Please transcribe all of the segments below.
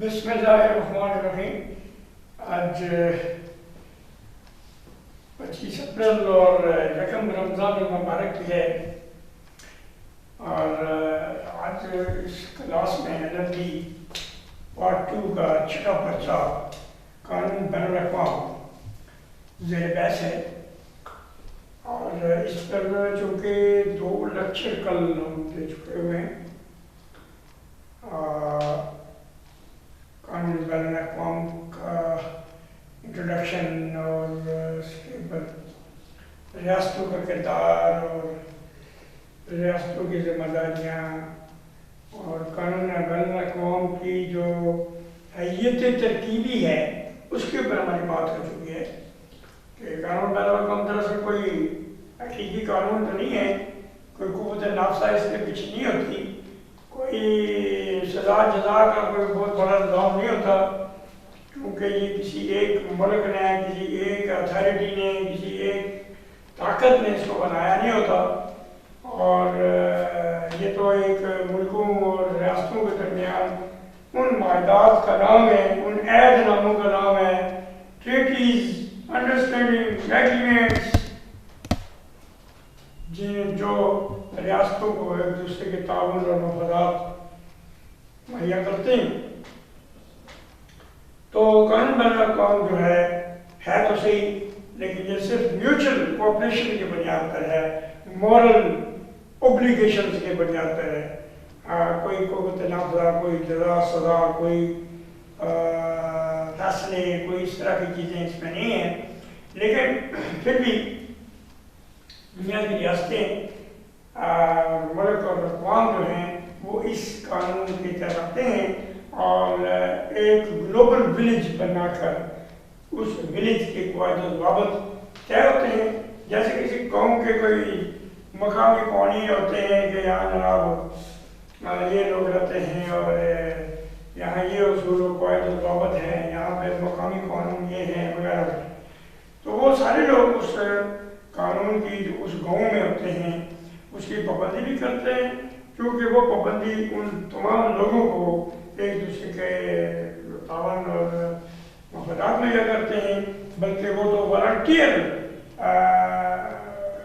بسم اللہ الرحمن الرحیم۔ آج 25 اپریل اور یکم رمضان المبارک کی ہے، اور آج اس کلاس میں LLB پارٹ 2 کا 6واں پرچہ قانون بین الاقوام زیر بحث ہے، اور اس پر چونکہ 2 لیکچر کل ہم دے چکے ہوئے ہیں۔ قانون بین الاقوام کا انٹروڈکشن اور اس کے بعد ریاستوں کا کردار اور ریاستوں کی ذمہ داریاں اور قانون بین الاقوام کی جو حیثیت ترکیبی ہے اس کے اوپر ہماری بات ہو چکی ہے کہ قانون بین الاقوام دراصل کوئی حقیقی قانون تو نہیں ہے، کوئی قوت نافذہ اس کے پیچھے نہیں ہوتی، کوئی سزا جزا کا کوئی بہت بڑا نظام نہیں ہوتا، کیونکہ یہ کسی ایک ملک نے، کسی ایک اتھارٹی نے، کسی ایک طاقت نے اس کو بنایا نہیں ہوتا، اور یہ تو ایک ملکوں اور ریاستوں کے درمیان ان معاہدات کا نام ہے، ان عہد ناموں کا نام ہے، ٹریٹیز، انڈرسٹینڈنگ، ایگریمنٹس، جو ریاستوں کو ایک دوسرے کے تعاون اور مفادات مہیا کرتے ہیں۔ تو قانون بین الاقوام جو ہے تو صحیح، لیکن یہ صرف میوچل کوآپریشن کی بنیاد پر ہے، مورل اوبلیگیشنز کی بنیاد پر ہے، کوئی قوت نافذہ، کوئی جزا سزا، کوئی فیصلے، کوئی اس طرح کی چیزیں اس میں نہیں ہیں۔ لیکن پھر بھی دنیا کی ریاستیں، ملک اور اقوام جو ہیں وہ اس قانون کے تحت آتے ہیں اور ایک گلوبل ولیج بنا کر اس ولیج کے قواعد و ضوابط طے ہوتے ہیں۔ جیسے کسی قوم کے کوئی مقامی قوانین ہوتے ہیں کہ یہاں جناب یہ لوگ رہتے ہیں اور یہاں یہ اصول و قواعد و ضوابط ہیں، یہاں پہ مقامی قانون یہ ہیں وغیرہ، تو وہ سارے لوگ اس قانون کی جو اس گاؤں میں ہوتے ہیں اس کی پابندی بھی کرتے ہیں، کیونکہ وہ پابندی ان تمام لوگوں کو ایک دوسرے کے تعاون اور مفادات مہیا کرتے ہیں، بلکہ وہ تو والنٹیئر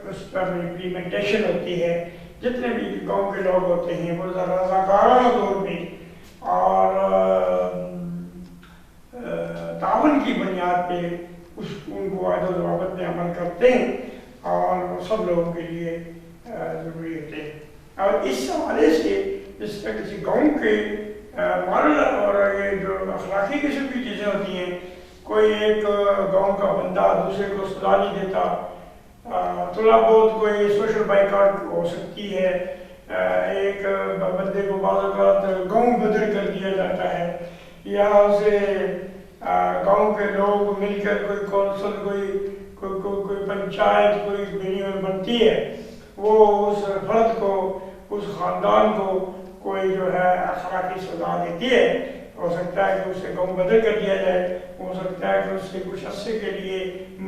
اس پر امپلیمنٹیشن ہوتی ہے۔ جتنے بھی گاؤں کے لوگ ہوتے ہیں وہ رضاکارانہ طور پہ اور تعاون کی بنیاد پہ ان قواعد و ضوابط پہ عمل کرتے ہیں، اور سب لوگوں کے لیے ضروری ہوتے ہیں۔ اور اس حوالے سے جس طرح کسی گاؤں کے مارل اور یہ جو اخلاقی قسم کی چیزیں ہوتی ہیں، کوئی ایک گاؤں کا بندہ دوسرے کو سزا نہیں دیتا، تھوڑا بہت کوئی سوشل بائیکاٹ ہو سکتی ہے، ایک بندے کو بعض اوقات گاؤں بدر کر دیا جاتا ہے، یا اسے گاؤں کے لوگ مل کر کوئی کونسل، کوئی پنچایت کوئی بنتی ہے، وہ اس فرد کو، اس خاندان کو کوئی جو ہے اخلاقی سزا دیتی ہے۔ ہو سکتا ہے کہ اسے گاؤں بدر کر دیا جائے، ہو سکتا ہے کہ اس سے کچھ عرصے کے لیے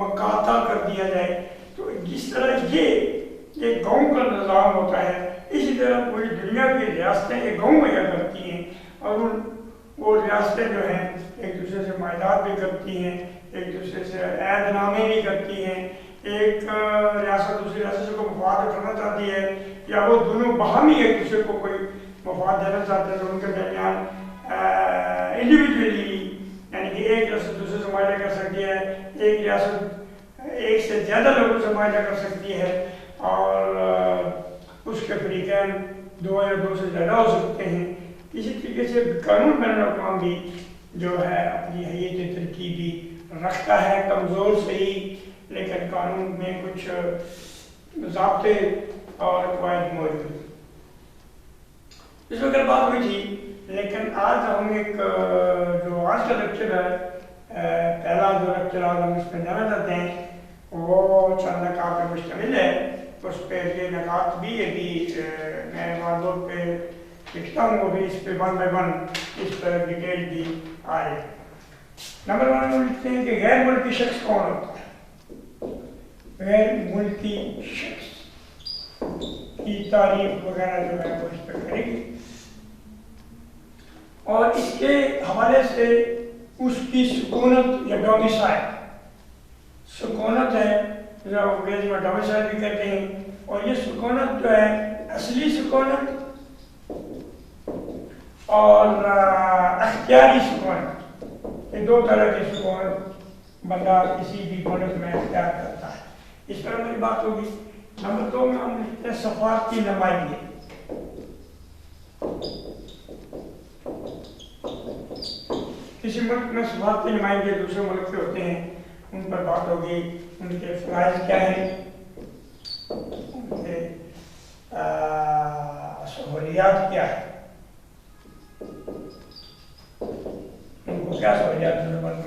مقاطع کر دیا جائے۔ تو جس طرح یہ گاؤں کا نظام ہوتا ہے، اسی طرح پوری دنیا کی ریاستیں ایک گاؤں مہیا کرتی ہیں، اور وہ ریاستیں جو ہیں ایک دوسرے سے معاہدات بھی کرتی ہیں، ایک دوسرے سے عہد نامے بھی کرتی ہیں۔ ایک ریاست دوسری ریاست سے کوئی مفاد کرنا چاہتی ہے، یا وہ دونوں باہمی ایک دوسرے کو کوئی مفاد دینا چاہتے ہیں، تو ان کے درمیان انڈیویجولی، یعنی کہ ایک ریاست دوسرے سے معاہدہ کر سکتی ہے، ایک ریاست ایک سے زیادہ لوگوں سے معاہدہ کر سکتی ہے، اور اس کے فریقین 2 یا 2 سے زیادہ ہو سکتے ہیں۔ اسی طریقے سے قانون بین الاقوام بھی جو ہے اپنی حیثیت ترکیبی رکھتا ہے، کمزور صحیح، لیکن قانون میں کچھ ضابطے اور قواعد موجود ہیں۔ اس وقت بات ہوئی تھی، لیکن آج ہم ایک جو آج کا لیکچر ہے، پہلا جو لیکچر آج ہم اس میں جانا چاہتے ہیں وہ چند نکات پر مشتمل ہے۔ اس پہ یہ نکات بھی ہے کہ میں معذور پہ لکھتا ہوں، وہ بھی اس پہ 1 by 1 اس پر ڈیٹیل بھی آئے۔ نمبر 1 میں لکھتے ہیں کہ غیر ملکی شخص کون ہوتا ہے؟ غیر ملکی شخص کی تعریف وغیرہ جو ہے وہ اس پہ کرے گی۔ اور اس کے حوالے سے اس کی سکونت یا ڈومیسائل، سکونت ہے جو انگریزی میں ڈومیسائل بھی کہتے ہیں، اور یہ سکونت جو ہے اصلی سکونت اور اختیاری سکونت، یہ دو طرح کی سکونت بندہ کسی بھی ملک میں اختیار کرتا ہے۔ اس پر میری بات ہوگی۔ نمبر 2 میں ہم لکھتے ہیں سفارتی نمائندگی۔ کسی ملک میں سفارتی نمائندے دوسرے ملک کے ہوتے ہیں، ان پر بات ہوگی، ان کے فرائض کیا ہیں، ان کے سہولیات کیا ہے، ان کو کیا سہولیات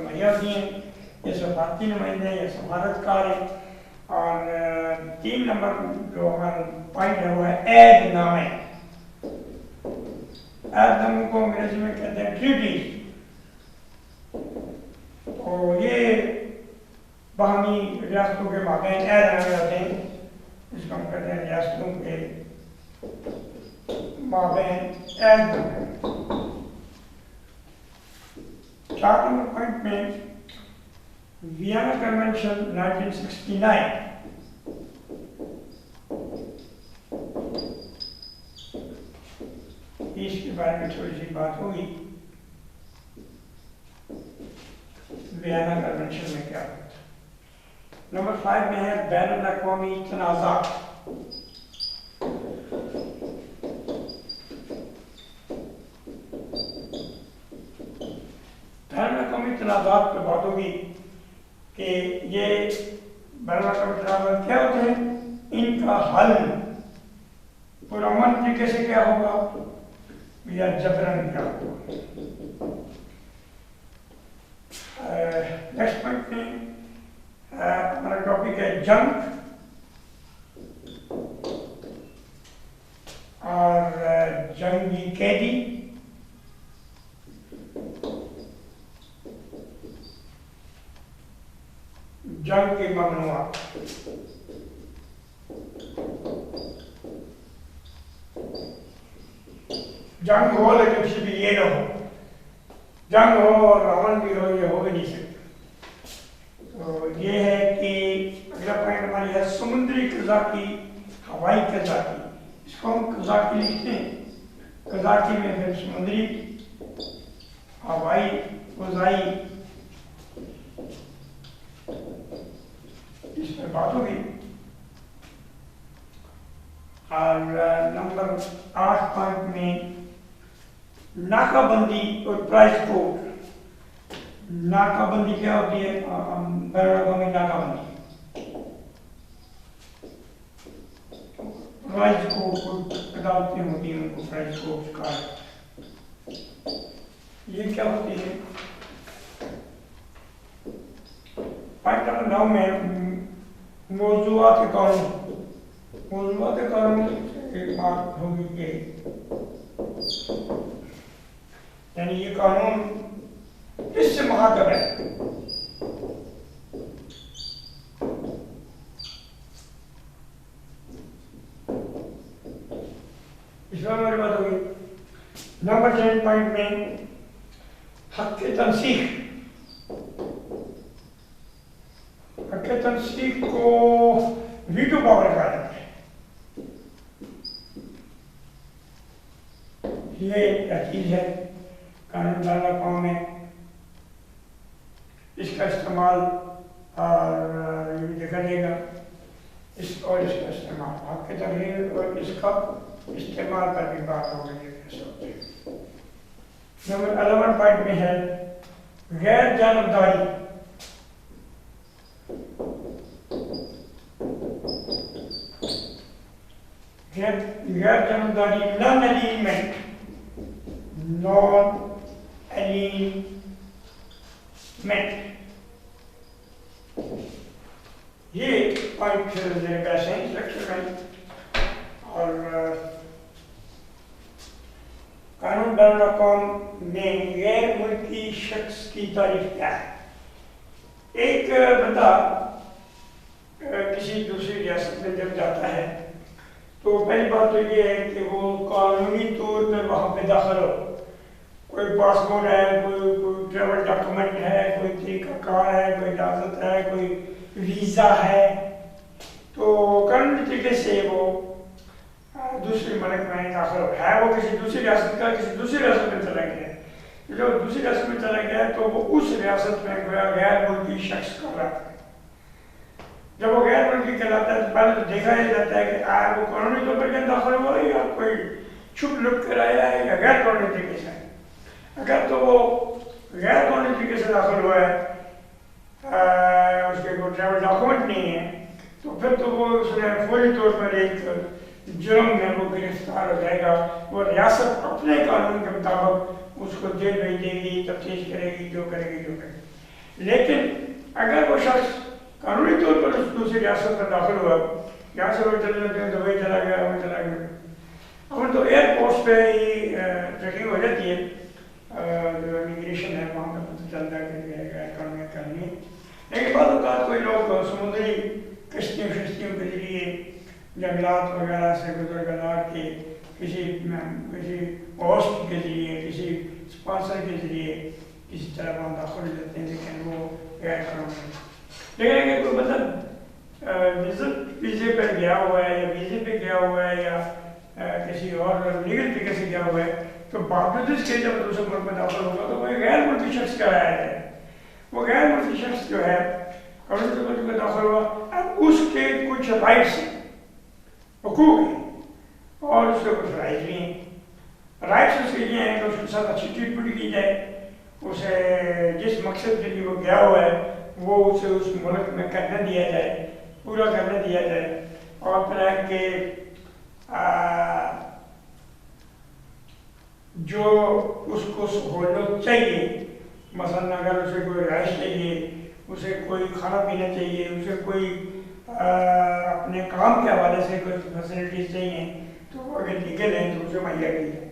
مہیا ہوتی ہیں، یہ سفارتی نمائندے یا سفارتکار ہیں۔ اور 3 نمبر جو ہمارا پوائنٹ ہے وہ ہے عہد نامے۔ عہد ناموں کو انگریزی میں کہتے ہیں ٹریٹیز۔ تو یہ باہمی ریاستوں کے مابین عہد نامے ہوتے ہیں، جس کو ہم کہتے ہیں ریاستوں کے مابین عہد نامے۔ 4 نمبر پوائنٹ میں وینا کنونشن 1969، اس کے بارے میں تھوڑی سی بات ہوگی۔ وینا کنونشن میں کیا ہوتا ہے۔ نمبر 5 میں ہے بین الاقوامی تنازعات۔ بین الاقوامی تنازعات پہ بات ہوگی کہ یہ بین الاقوامی تنازعات کیا ہوتے ہیں، ان کا حل پرامن طریقے سے کیا ہوگا یا جبرن کیا ہوگا۔ نیکسٹ پوائنٹ میں ہمارا ٹاپک ہے جنگ اور جنگی قیدی۔ جنگ کے ممنوعات۔ جنگ ہو لیکن کسی بھی یہ نہ ہو، جنگ ہو اور امن بھی ہو، یہ ہو بھی نہیں سکتا۔ تو یہ ہے کہ اگلا پوائنٹ ہماری ہے سمندری قزاقی، ہوائی قزاقی۔ اس کو ہم قزاقی لکھتے ہیں، قزاقی میں پھر سمندری، ہوائی، فضائی، اس پر بات ہوگی۔ اور نمبر 8 پوائنٹ میں ناکہ بندی اور پرائز کوڈ۔ ناکہ بندی کیا ہوتی ہے، بین الاقوامی ناکہ بندی۔ پرائز کوڈ عدالتیں ہوتی ہیں، ان کو پرائز کوڈ کہا ہے۔ یہ کیا ہوتی ہے؟ پوائنٹ نمبر 9 میں موضوعات قانون۔ موضوعات قانون ایک بات ہوگی کہ یعنی یہ قانون کس سے مخاطب ہے۔ اس میں ہماری بات ہوگی۔ نمبر 10 پوائنٹ میں حق تنسیخ۔ حق تنسیخ کو ویٹو پاور کہا جاتا ہے۔ یہ کیا چیز ہے قانون بین الاقوامی میں، اس کا استعمال اور یہ بھی دیکھا جائے گا، اس اور اس کا استعمال، حق کے تغیر اور اس کا استعمال پر بھی بات ہو گئی ہے۔ نمبر 11 پوائنٹ میں ہے غیر جانبداری۔ غیر جانبداری، نان الینمنٹ، نان الینمنٹ، یہ پوائنٹ زیر بحث ہے اس لیکچر میں۔ اور قانون بین الاقوامی میں غیر ملکی شخص کی تعریف کیا ہے۔ ایک بندہ کسی دوسری ریاست میں جب جاتا ہے تو پہلی بات تو یہ ہے کہ وہ قانونی طور پر وہاں پہ داخل ہو، کوئی پاسپورٹ ہے، کوئی ٹریول ڈاکومنٹ ہے، کوئی طریقہ کار ہے، کوئی اجازت ہے، کوئی ویزا ہے، تو قانونی طریقے سے وہ دوسرے ملک میں داخل ہے، وہ کسی دوسری ریاست کا کسی دوسری ریاست میں چلا گیا ہے، جو دوسری ریاست میں چلا گیا ہے تو وہ اس ریاست میں غیر ملکی شخص کہلاتا ہے۔ جب وہ غیر ملکی کہلاتا ہے تو پہلے تو دیکھا ہی جاتا ہے کہ آیا وہ قانونی طور پر داخل ہوا ہے یا کوئی چھپ لپ کر آیا ہے یا غیر قانونی طریقے سے۔ اگر تو وہ غیر قانونی طریقے سے داخل ہوا ہے، اس کے کوئی ٹریول ڈاکومنٹ نہیں ہے، تو پھر تو وہ اس نے فوری طور پر ایک جرم میں وہ گرفتار ہو جائے گا۔ وہ ریاست اپنے قانون کے مطابق اس کو جیل بھیج دے گی، تفتیش کرے گی، جو کرے گی۔ لیکن اگر وہ شخص قانونی طور پر اس دوسری ریاست میں داخل ہوا، یہاں سے وہ چلے جاتے ہیں، دبئی چلا گیا، وہ چلا گیا، ہم تو ایئرپورٹس پہ ہی چیکنگ ہو جاتی ہے، جو امیگریشن ہے وہاں پہ پتہ چلتا ہے کہ قانونی کرنی ہے۔ لیکن بعض اوقات کوئی لوگ سمندری کشتیوں کے ذریعے جنگلات وغیرہ سے گزر گزار کے کسی ہوسٹ کے ذریعے، کسی اسپانسر کے ذریعے کسی طرح وہاں داخل ہو جاتے ہیں، لیکن وہ غیر قانونی۔ لیکن اگر کوئی مطلب ویزے پر گیا ہوا ہے یا ویزے پہ گیا ہوا ہے یا کسی اور لیگل طریقے سے گیا ہوا ہے، تو باوجود اس کے جب دوسرے ملک میں داخل ہوگا تو وہ غیر ملکی شخص کہلایا جائے۔ وہ غیر ملکی شخص جو ہے قانونی ملک میں داخل ہوا، اب اس کے کچھ رائٹس ہیں، حقوق ہیں، اور اس کے کچھ رائٹس بھی ہیں۔ رائٹس اس کے لیے ہیں کہ اس کے ساتھ اچھی ٹریٹمنٹ کی جائے، اسے جس مقصد کے لیے وہ گیا ہوا ہے وہ اسے اس ملک میں کرنے دیا جائے، پورا کرنے دیا جائے، اور پھر ہے کہ جو اس کو سہولت چاہیے، مثلا اگر اسے کوئی رہائش چاہیے، اسے کوئی کھانا پینا چاہیے، اسے کوئی اپنے کام کے حوالے سے کوئی فیسلٹیز چاہیے، تو وہ اگر لیگل ہیں تو اسے مہیا کی جائے۔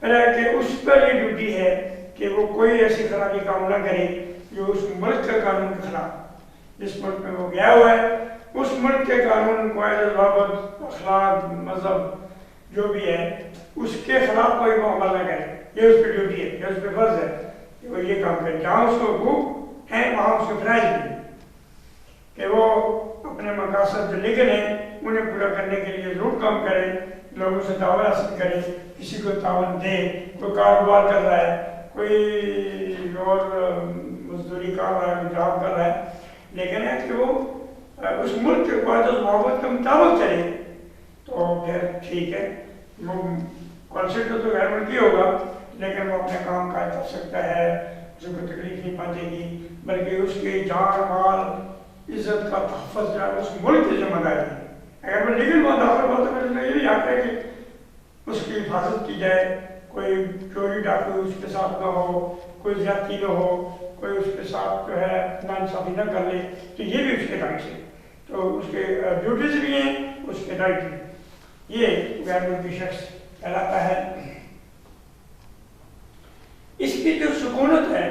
پھر ہے کہ اس پر یہ ڈیوٹی ہے کہ وہ کوئی ایسی خرابی کام نہ کرے جو اس ملک کے قانون کے خلاف، جس ملک میں وہ گیا ہوا ہے اس ملک کے قانون، قواعد ضوابط، اخلاق، مذہب جو بھی ہے اس کے خلاف کوئی وہ عمل نہ کرے۔ یہ اس پہ ڈیوٹی ہے، یہ اس پہ فرض ہے کہ وہ یہ کام کرے۔ جہاں اس کو حقوق ہیں وہاں اس کو فرائض بھی ہے کہ وہ اپنے مقاصد جو لیگل ہیں انہیں پورا کرنے کے لیے ضرور کام کرے، لوگوں سے تعاون حاصل کرے، کسی کو تعاون دے، کوئی کاروبار کر رہا ہے، کوئی اور مزدوری کر رہا ہے، جاب کر رہا ہے، لیکن ہے کہ وہ اس ملک کے قواعد و ضوابط کے مطابق چلے تو پھر ٹھیک ہے۔ وہ کانسیپٹ تو غیر ملکی ہوگا لیکن وہ اپنے کام کاج کر سکتا ہے، اسے کوئی تکلیف نہیں پہنچے گی، بلکہ اس کی جان مال عزت کا تحفظ جو ہے اس ملک کی ذمہ داری ہے۔ اگر وہ لیگل وہاں داخل ہوا تو پھر اس کا یہی حق ہے کہ اس کی حفاظت کی جائے، کوئی چوری ڈاکو اس کے ساتھ نہ ہو، کوئی زیادتی نہ ہو، کوئی اس کے ساتھ جو ہے ناانصافی نہ کر لے، تو یہ بھی اس کے رائٹس ہیں، تو اس کے ڈیوٹیز بھی ہیں، اس کے رائٹ بھی۔ یہ غیر ملکی شخص کہلاتا ہے۔ اس کی جو سکونت ہے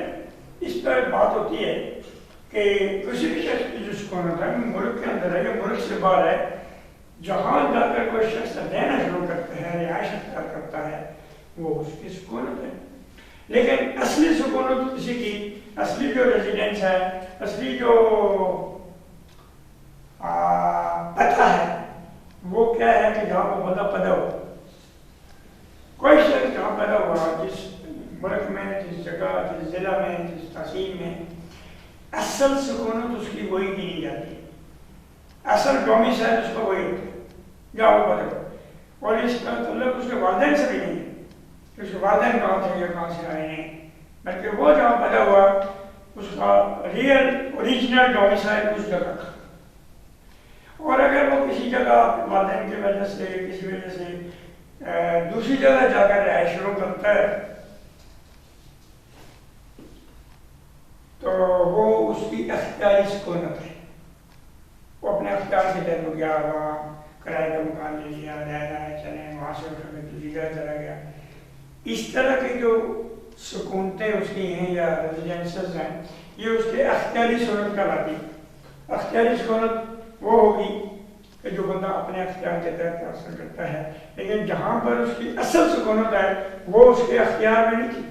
اس پر بات ہوتی ہے کہ کسی بھی شخص کی جو سکونت ہے ملک کے اندر ہے یا ملک سے باہر ہے، جہاں جا کر کوئی شخص رہنا شروع کرتا ہے، رہائش اختیار کرتا ہے، وہ اس کی سکونت ہے۔ لیکن اصلی سکونت کسی کی، اصلی جو ریزیڈنس ہے، اصلی جو پتہ ہے وہ کیا ہے کہ جہاں وہ بندہ پیدا ہو۔ کوئی شخص جہاں پیدا ہوا، جس ملک میں، جس جگہ، جس ضلع میں، جس تحصیل میں، اصل سکونت اس کی وہی گنی جاتی ہے، اصل ڈومیسائل اس کا وہی ہوتا ہے جہاں وہ پیدا ہو۔ اور اس کا تعلق اس کے والدین سے بھی نہیں ہے کہ اس کے والدین کہاں تھے یا کہاں سے آئے ہیں، بلکہ وہ جہاں پیدا ہوا اس کا ریئل اوریجنل ڈومیسائل اس جگہ تھا۔ اور اگر وہ کسی جگہ والدین کی وجہ سے، کسی وجہ سے دوسری جگہ جا کر رہائش شروع کرتا ہے تو وہ اس کی اختیاری سکونت ہے، وہ اپنے اختیار کے تحت ہو گیا، وہاں کرائے کا مکان لے لیا، رہ رہا ہے، چلیں وہاں سے اٹھ کر دوسری جگہ چلا گیا۔ اس طرح کی جو سکونتیں اس کی ہیں یا ریزیڈنسز ہیں، یہ اس کے اختیاری سکونت کہلاتی ہے۔ اختیاری سکونت وہ ہوگی کہ جو بندہ اپنے اختیار کے تحت حاصل کرتا ہے، لیکن جہاں پر اس کی اصل سکونت ہے وہ اس کے اختیار میں نہیں تھی۔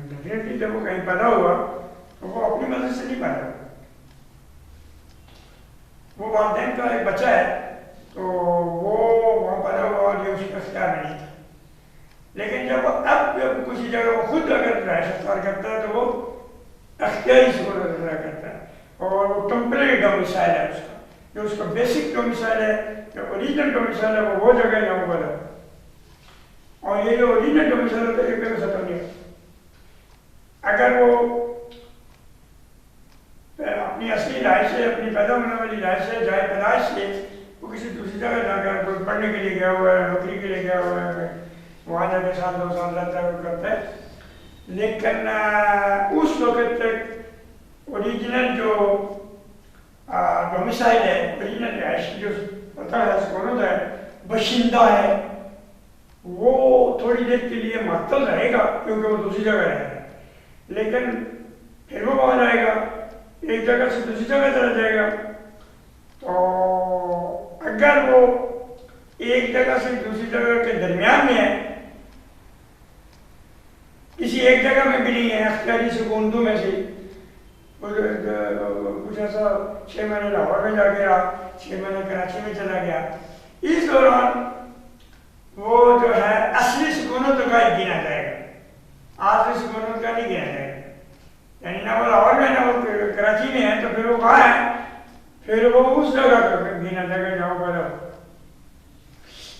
ڈیفینیٹلی جب وہ کہیں پیدا ہوا تو وہ اپنی مرضی سے نہیں پیدا ہوا، وہ والدین کا ایک بچہ ہے تو وہ وہاں پیدا ہوا اور یہ اس کے اختیار میں نہیں تھا، لیکن جب اب کسی جگہ وہ خود اگر رہائش اختیار کرتا ہے تو وہ اختیاری سکونت اختیار کرتا ہے، اور وہ ٹیمپریری ڈومیسائل ہے اس کا، جو اس کا بیسک ڈومیسائل ہے، جو اوریجنل ڈومیسائل ہے وہ جگہ ہے جہاں وہ پیدا ہوا، اور یہ جو اوریجنل ڈومیسائل ہوتا ہے یہ بے ختم نہیں ہوتا۔ اگر وہ اپنی اصلی رہائش سے، اپنی پیدا ہونے والی رہائش سے، جائے پیدائش سے وہ کسی دوسری جگہ جا کر کوئی پڑھنے کے لیے گیا ہوا ہے، نوکری کے لیے گیا ہوا ہے، وہاں جا کے سال 2 سال رہتا ہے، وہ کرتا ہے، لیکن اس وقت تک اوریجنل جو ڈومیسائل ہے، اوریجنل رہائش جو پتہ ہے، سکونت ہے، باشندہ ہے، وہ تھوڑی دیر کے لیے معطل رہے گا کیونکہ وہ دوسری جگہ رہے گا، لیکن پھر وہ وہاں جائے گا، ایک جگہ سے دوسری جگہ چلا جائے گا۔ تو اگر وہ ایک جگہ سے دوسری جگہ کے درمیان میں ہے، کسی ایک جگہ میں بھی نہیں ہے، اختیاری سکونتوں میں سے کچھ ایسا 6 مہینے لاہور میں جا گیا، 6 مہینے کراچی میں چلا گیا، اس دوران وہ جو ہے اصلی سکونت کا ہی گنا جائے گا، آخری سکونت کا نہیں گنا جائے گا، یعنی نہ وہ لاہور میں نہ وہ کراچی میں ہے تو پھر وہ کہاں ہے، پھر وہ اس جگہ کا گنا جائے گا جہاں پر ہو۔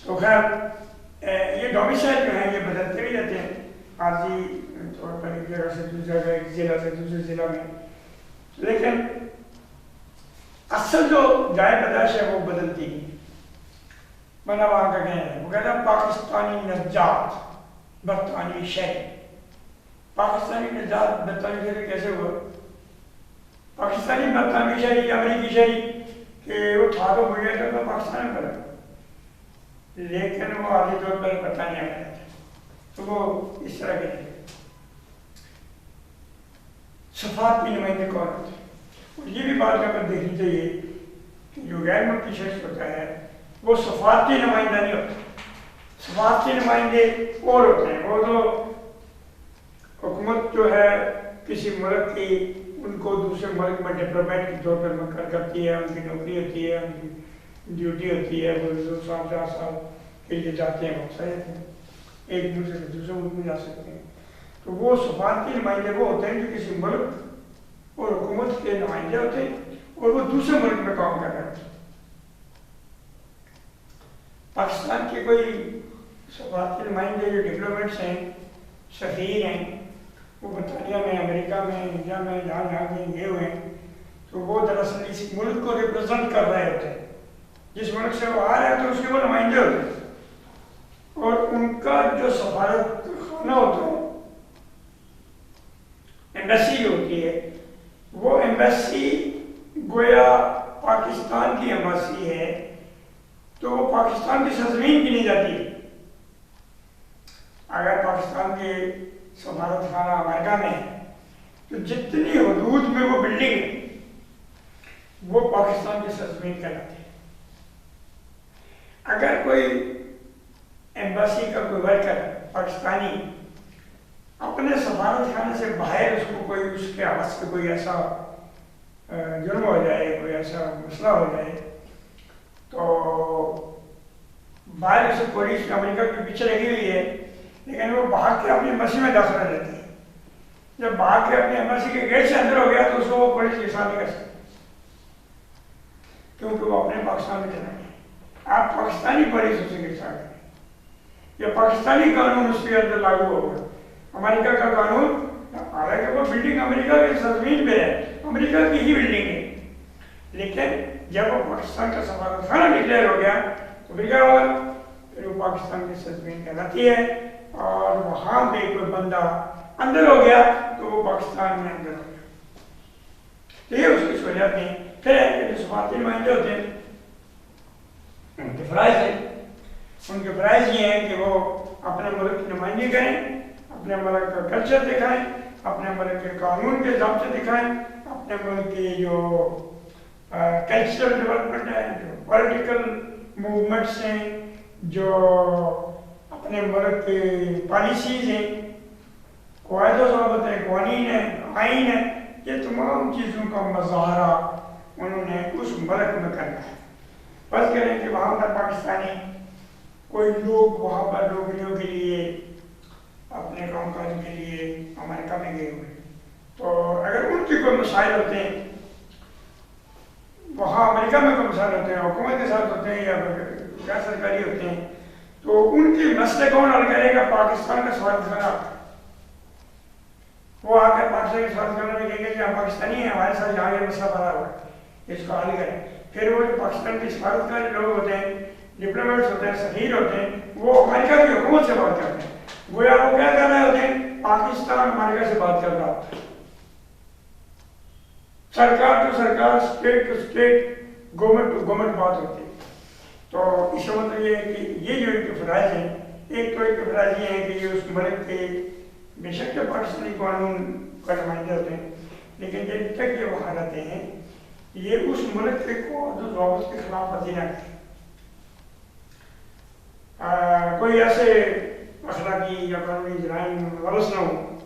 تو خیر یہ ڈومیسائل جو ہیں یہ بدلتے بھی رہتے ہیں عارضی طور پر، ایک جگہ سے دوسری جگہ، ایک ضلع سے دوسرے ضلع میں، لیکن اصل جو جائے پیدائش ہے وہ بدلتی نہیں۔ بنا وہاں کا کہنا ہے، وہ کہتا ہے پاکستانی نژاد برطانوی شہری۔ پاکستانی نژاد برطانوی شہری کیسے ہوا؟ پاکستانی برطانوی شہری، امریکی شہری کہ وہ تھا تو ہو گیا تھا پاکستان میں پڑا، لیکن وہ عادی طور پر برطانیہ میں رہتا ہے، تو وہ اس طرح کے سفارتی نمائندے کون ہوتے ہیں۔ اور یہ بھی بات یہاں پر دیکھنی چاہیے کہ جو غیر ملکی شخص ہوتا ہے وہ سفارتی نمائندہ نہیں ہوتا، سفارتی نمائندے اور ہوتے ہیں، وہ تو حکومت جو ہے کسی ملک کی ان کو دوسرے ملک میں ڈپلومیٹ کے طور پر مقرر کرتی ہے، ان کی نوکری ہوتی ہے، ان کی ڈیوٹی ہوتی ہے، وہ 2 سال 4 سال کے لیے جاتے ہیں، وہ صحیح ہیں، ایک دوسرے سے دوسرے ملک میں جا سکتے ہیں۔ تو وہ سفارتی نمائندے وہ ہوتے ہیں جو کسی ملک اور حکومت کے نمائندے ہوتے ہیں اور وہ دوسرے ملک میں کام کر رہے ہوتے ہیں۔ پاکستان کے کوئی سفارتی نمائندے جو ڈپلومیٹس ہیں، سفیر ہیں، وہ برطانیہ میں، امریکہ میں، انڈیا میں، جہاں گئے ہوئے ہیں، تو وہ دراصل اس ملک کو ریپرزینٹ کر رہے ہوتے ہیں، جس ملک سے وہ آ رہے ہیں تو اس کے وہ نمائندے ہوتے ہیں، اور ان کا جو سفارت خانہ ہوتا ہے، ایمبیسی ہوتی ہے، وہ ایمبیسی گویا پاکستان کی ایمبیسی ہے، تو وہ پاکستان کی سرزمین کی نہیں جاتی ہے۔ اگر پاکستان کے سفارت خانہ امریکہ میں ہے تو جتنی حدود میں وہ بلڈنگ ہے وہ پاکستان کی سرزمین کہلاتی ہے۔ اگر کوئی ایمبیسی کا کوئی ورکر پاکستانی اپنے سفارت خانے سے باہر اس کو کوئی اس کے حوالے سے کوئی ایسا جرم ہو جائے، کوئی ایسا مسئلہ ہو جائے، تو باہر اسے پولیس امریکہ کے پیچھے لگی ہوئی ہے، لیکن وہ بھاگ کے اپنی ایمبیسی میں داخل ہو جاتی ہے۔ جب بھاگ کے اپنی ایمبیسی کے گیٹ سے اندر ہو گیا تو اس کو وہ پولیس کے ساتھ نہیں کر سکتی، کیونکہ وہ اپنے پاکستان میں چلا گیا۔ آپ پاکستانی پولیس اسے گرفتار کریں، یا پاکستانی قانون اس کے اندر لاگو ہوگا۔ امریکہ کا قانون، حالانکہ وہ بلڈنگ امریکہ کی سرزمین پہ ہے، امریکہ کی ہی بلڈنگ ہے، لیکن جب وہ پاکستان کا سفارت خانہ ڈکلیئر ہو گیا تو پھر کیا ہوگا؟ پھر وہ پاکستان کی سرزمین کہلاتی ہے، اور وہاں پہ کوئی بندہ اندر ہو گیا تو وہ پاکستان میں اندر ہو گیا۔ تو یہ اس کی وجہ ہیں۔ پھر جو سفارتی نمائندے ہوتے ہیں ان کے فرائض ہیں، ان کے فرائض یہ ہیں کہ وہ اپنے ملک کی نمائندگی کریں، اپنے ملک کا کلچر دکھائیں، اپنے ملک کے قانون کے ضابطے دکھائیں، اپنے ملک کی جو کلچرل ڈیولپمنٹ ہے، جو پولیٹیکل موومنٹس ہیں، جو اپنے ملک کی پالیسیز ہیں، قواعد و ضوابط ہیں، قوانین ہیں، آئین ہیں، یہ تمام چیزوں کا مظاہرہ انہوں نے اس ملک میں کرنا ہے۔ فرض کریں کہ وہاں پر پاکستانی کوئی لوگ وہاں پر نوکریوں کے لیے، اپنے کام کاج کے لیے امریکہ میں گئے ہوئے، تو اگر ان کے کوئی مسائل ہوتے ہیں وہاں امریکہ میں کوئی مسائل ہوتے ہیں، حکومت کے ساتھ ہوتے ہیں یا غیر سرکاری ہوتے ہیں، تو ان کے مسئلے کون حل کرے گا؟ پاکستان کا سفارتخانہ۔ وہ آ کر پاکستان کے سفارتخانہ میں کہیں گے کہ ہم پاکستانی ہیں، ہمارے ساتھ یہاں یہ مسئلہ بنا ہوا ہے، اس کو حل کریں۔ پھر وہ جو پاکستان کے سفارتخانے لوگ ہوتے ہیں، ڈپلومیٹس ہوتے ہیں، سفیر ہوتے ہیں، وہ امریکہ کی حکومت سے بات کرتے ہیں، گویا وہ کیا کر رہے ہوتے ہیں؟ پاکستان امریکہ سے بات کر رہا ہوتا ہے، سرکار ٹو سرکار، state to state, government to government بات ہوتی ہے۔ تو اس کا مطلب یہ ہے کہ یہ جو ان کے فرائض ہیں، ایک تو ایک فرائض یہ ہے کہ یہ اس ملک کے بے شک کے پاکستانی قانون کا نمائندے ہوتے ہیں، لیکن جب تک یہ وہاں رہتے ہیں یہ اس ملک کے قواعد و ضوابط کے خلاف ورزی نہ کریں، کوئی ایسے اخلاقی یا قانونی جرائم ورز نہ ہو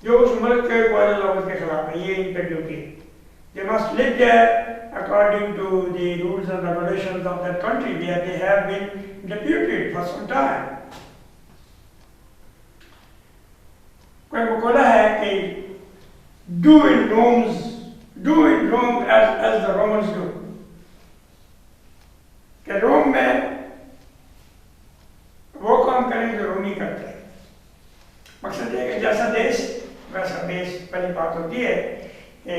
جو اس ملک کے قواعد و ضوابط کے خلاف ہے۔ یہ ان پہ ڈیوٹی ہے۔ They must live there according to the rules and regulations of that country where they have been deputed for some time. کوئی مقولہ ہے کہ do in Rome as the Romans do، کہ روم میں وہ کام کریں جو رومی کرتے ہیں۔ مقصد یہ ہے کہ جیسا دیش ویسا دیش۔ پہلی بات ہوتی ہے کہ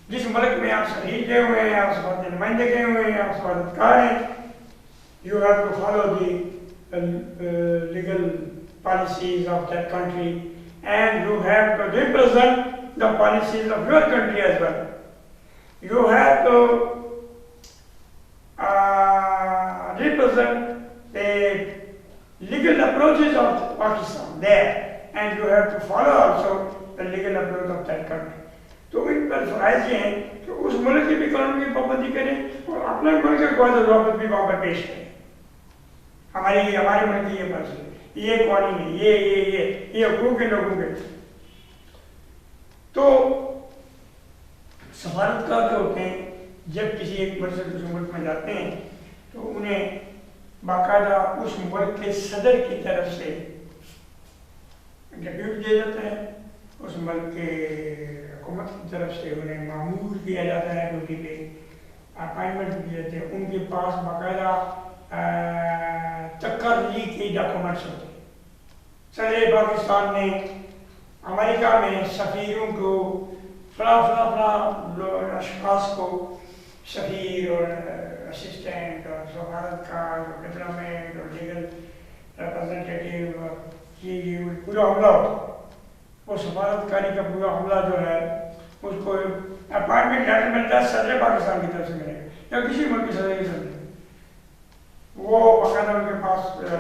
جس ملک میں آپ شہید گئے ہوئے ہیں، آپ سفارتی نمائندے گئے ہوئے ہیں، آپ سفارتکار ہیں، you have to follow the legal policies of that country and you have to represent the policies of your country as well. You have to represent the legal approaches of Pakistan there, and you have to follow also the legal approach of that country. تو ان پر فرائض یہ ہیں کہ اس ملک کی بھی قانون کی پابندی کریں اور اپنے ملک کے قواعد و ضوابط بھی وہاں پر پیش کریں۔ ہمارے ملک کی یہ پالیسی ہے، یہ قوانین ہے، یہ حقوق ہیں لوگوں کے۔ تو سفارتکار جو ہوتے ہیں جب کسی ایک ملک سے دوسرے ملک میں جاتے ہیں تو انہیں باقاعدہ اس ملک کے صدر کی طرف سے ڈیپیوٹ دیا جاتا ہے، اس ملک کے حکومت کی طرف سے انہیں مامور کیا جاتا ہے، ڈیوٹی پہ اپائنٹمنٹ دی جاتے ہیں، ان کے پاس باقاعدہ تقرری کے ڈاکومنٹس ہوتے ہیں۔ صدر پاکستان نے امریکہ میں سفیروں کو فلاں اشخاص کو، سفیر اور اسسٹنٹ اور سفارتکار اور ڈپلومیٹ اور لیگل ریپرزنٹیٹیو، یہ پورا عملہ ہوتا ہے۔ وہ سفارتکاری کا پورا عملہ جو ہے اس کو اپائنٹمنٹ لیٹر ملتا ہے صدر پاکستان کی طرف سے ملے گا یا کسی ملک کے صدر کی طرف سے۔ وہ باقاعدہ ان کے پاس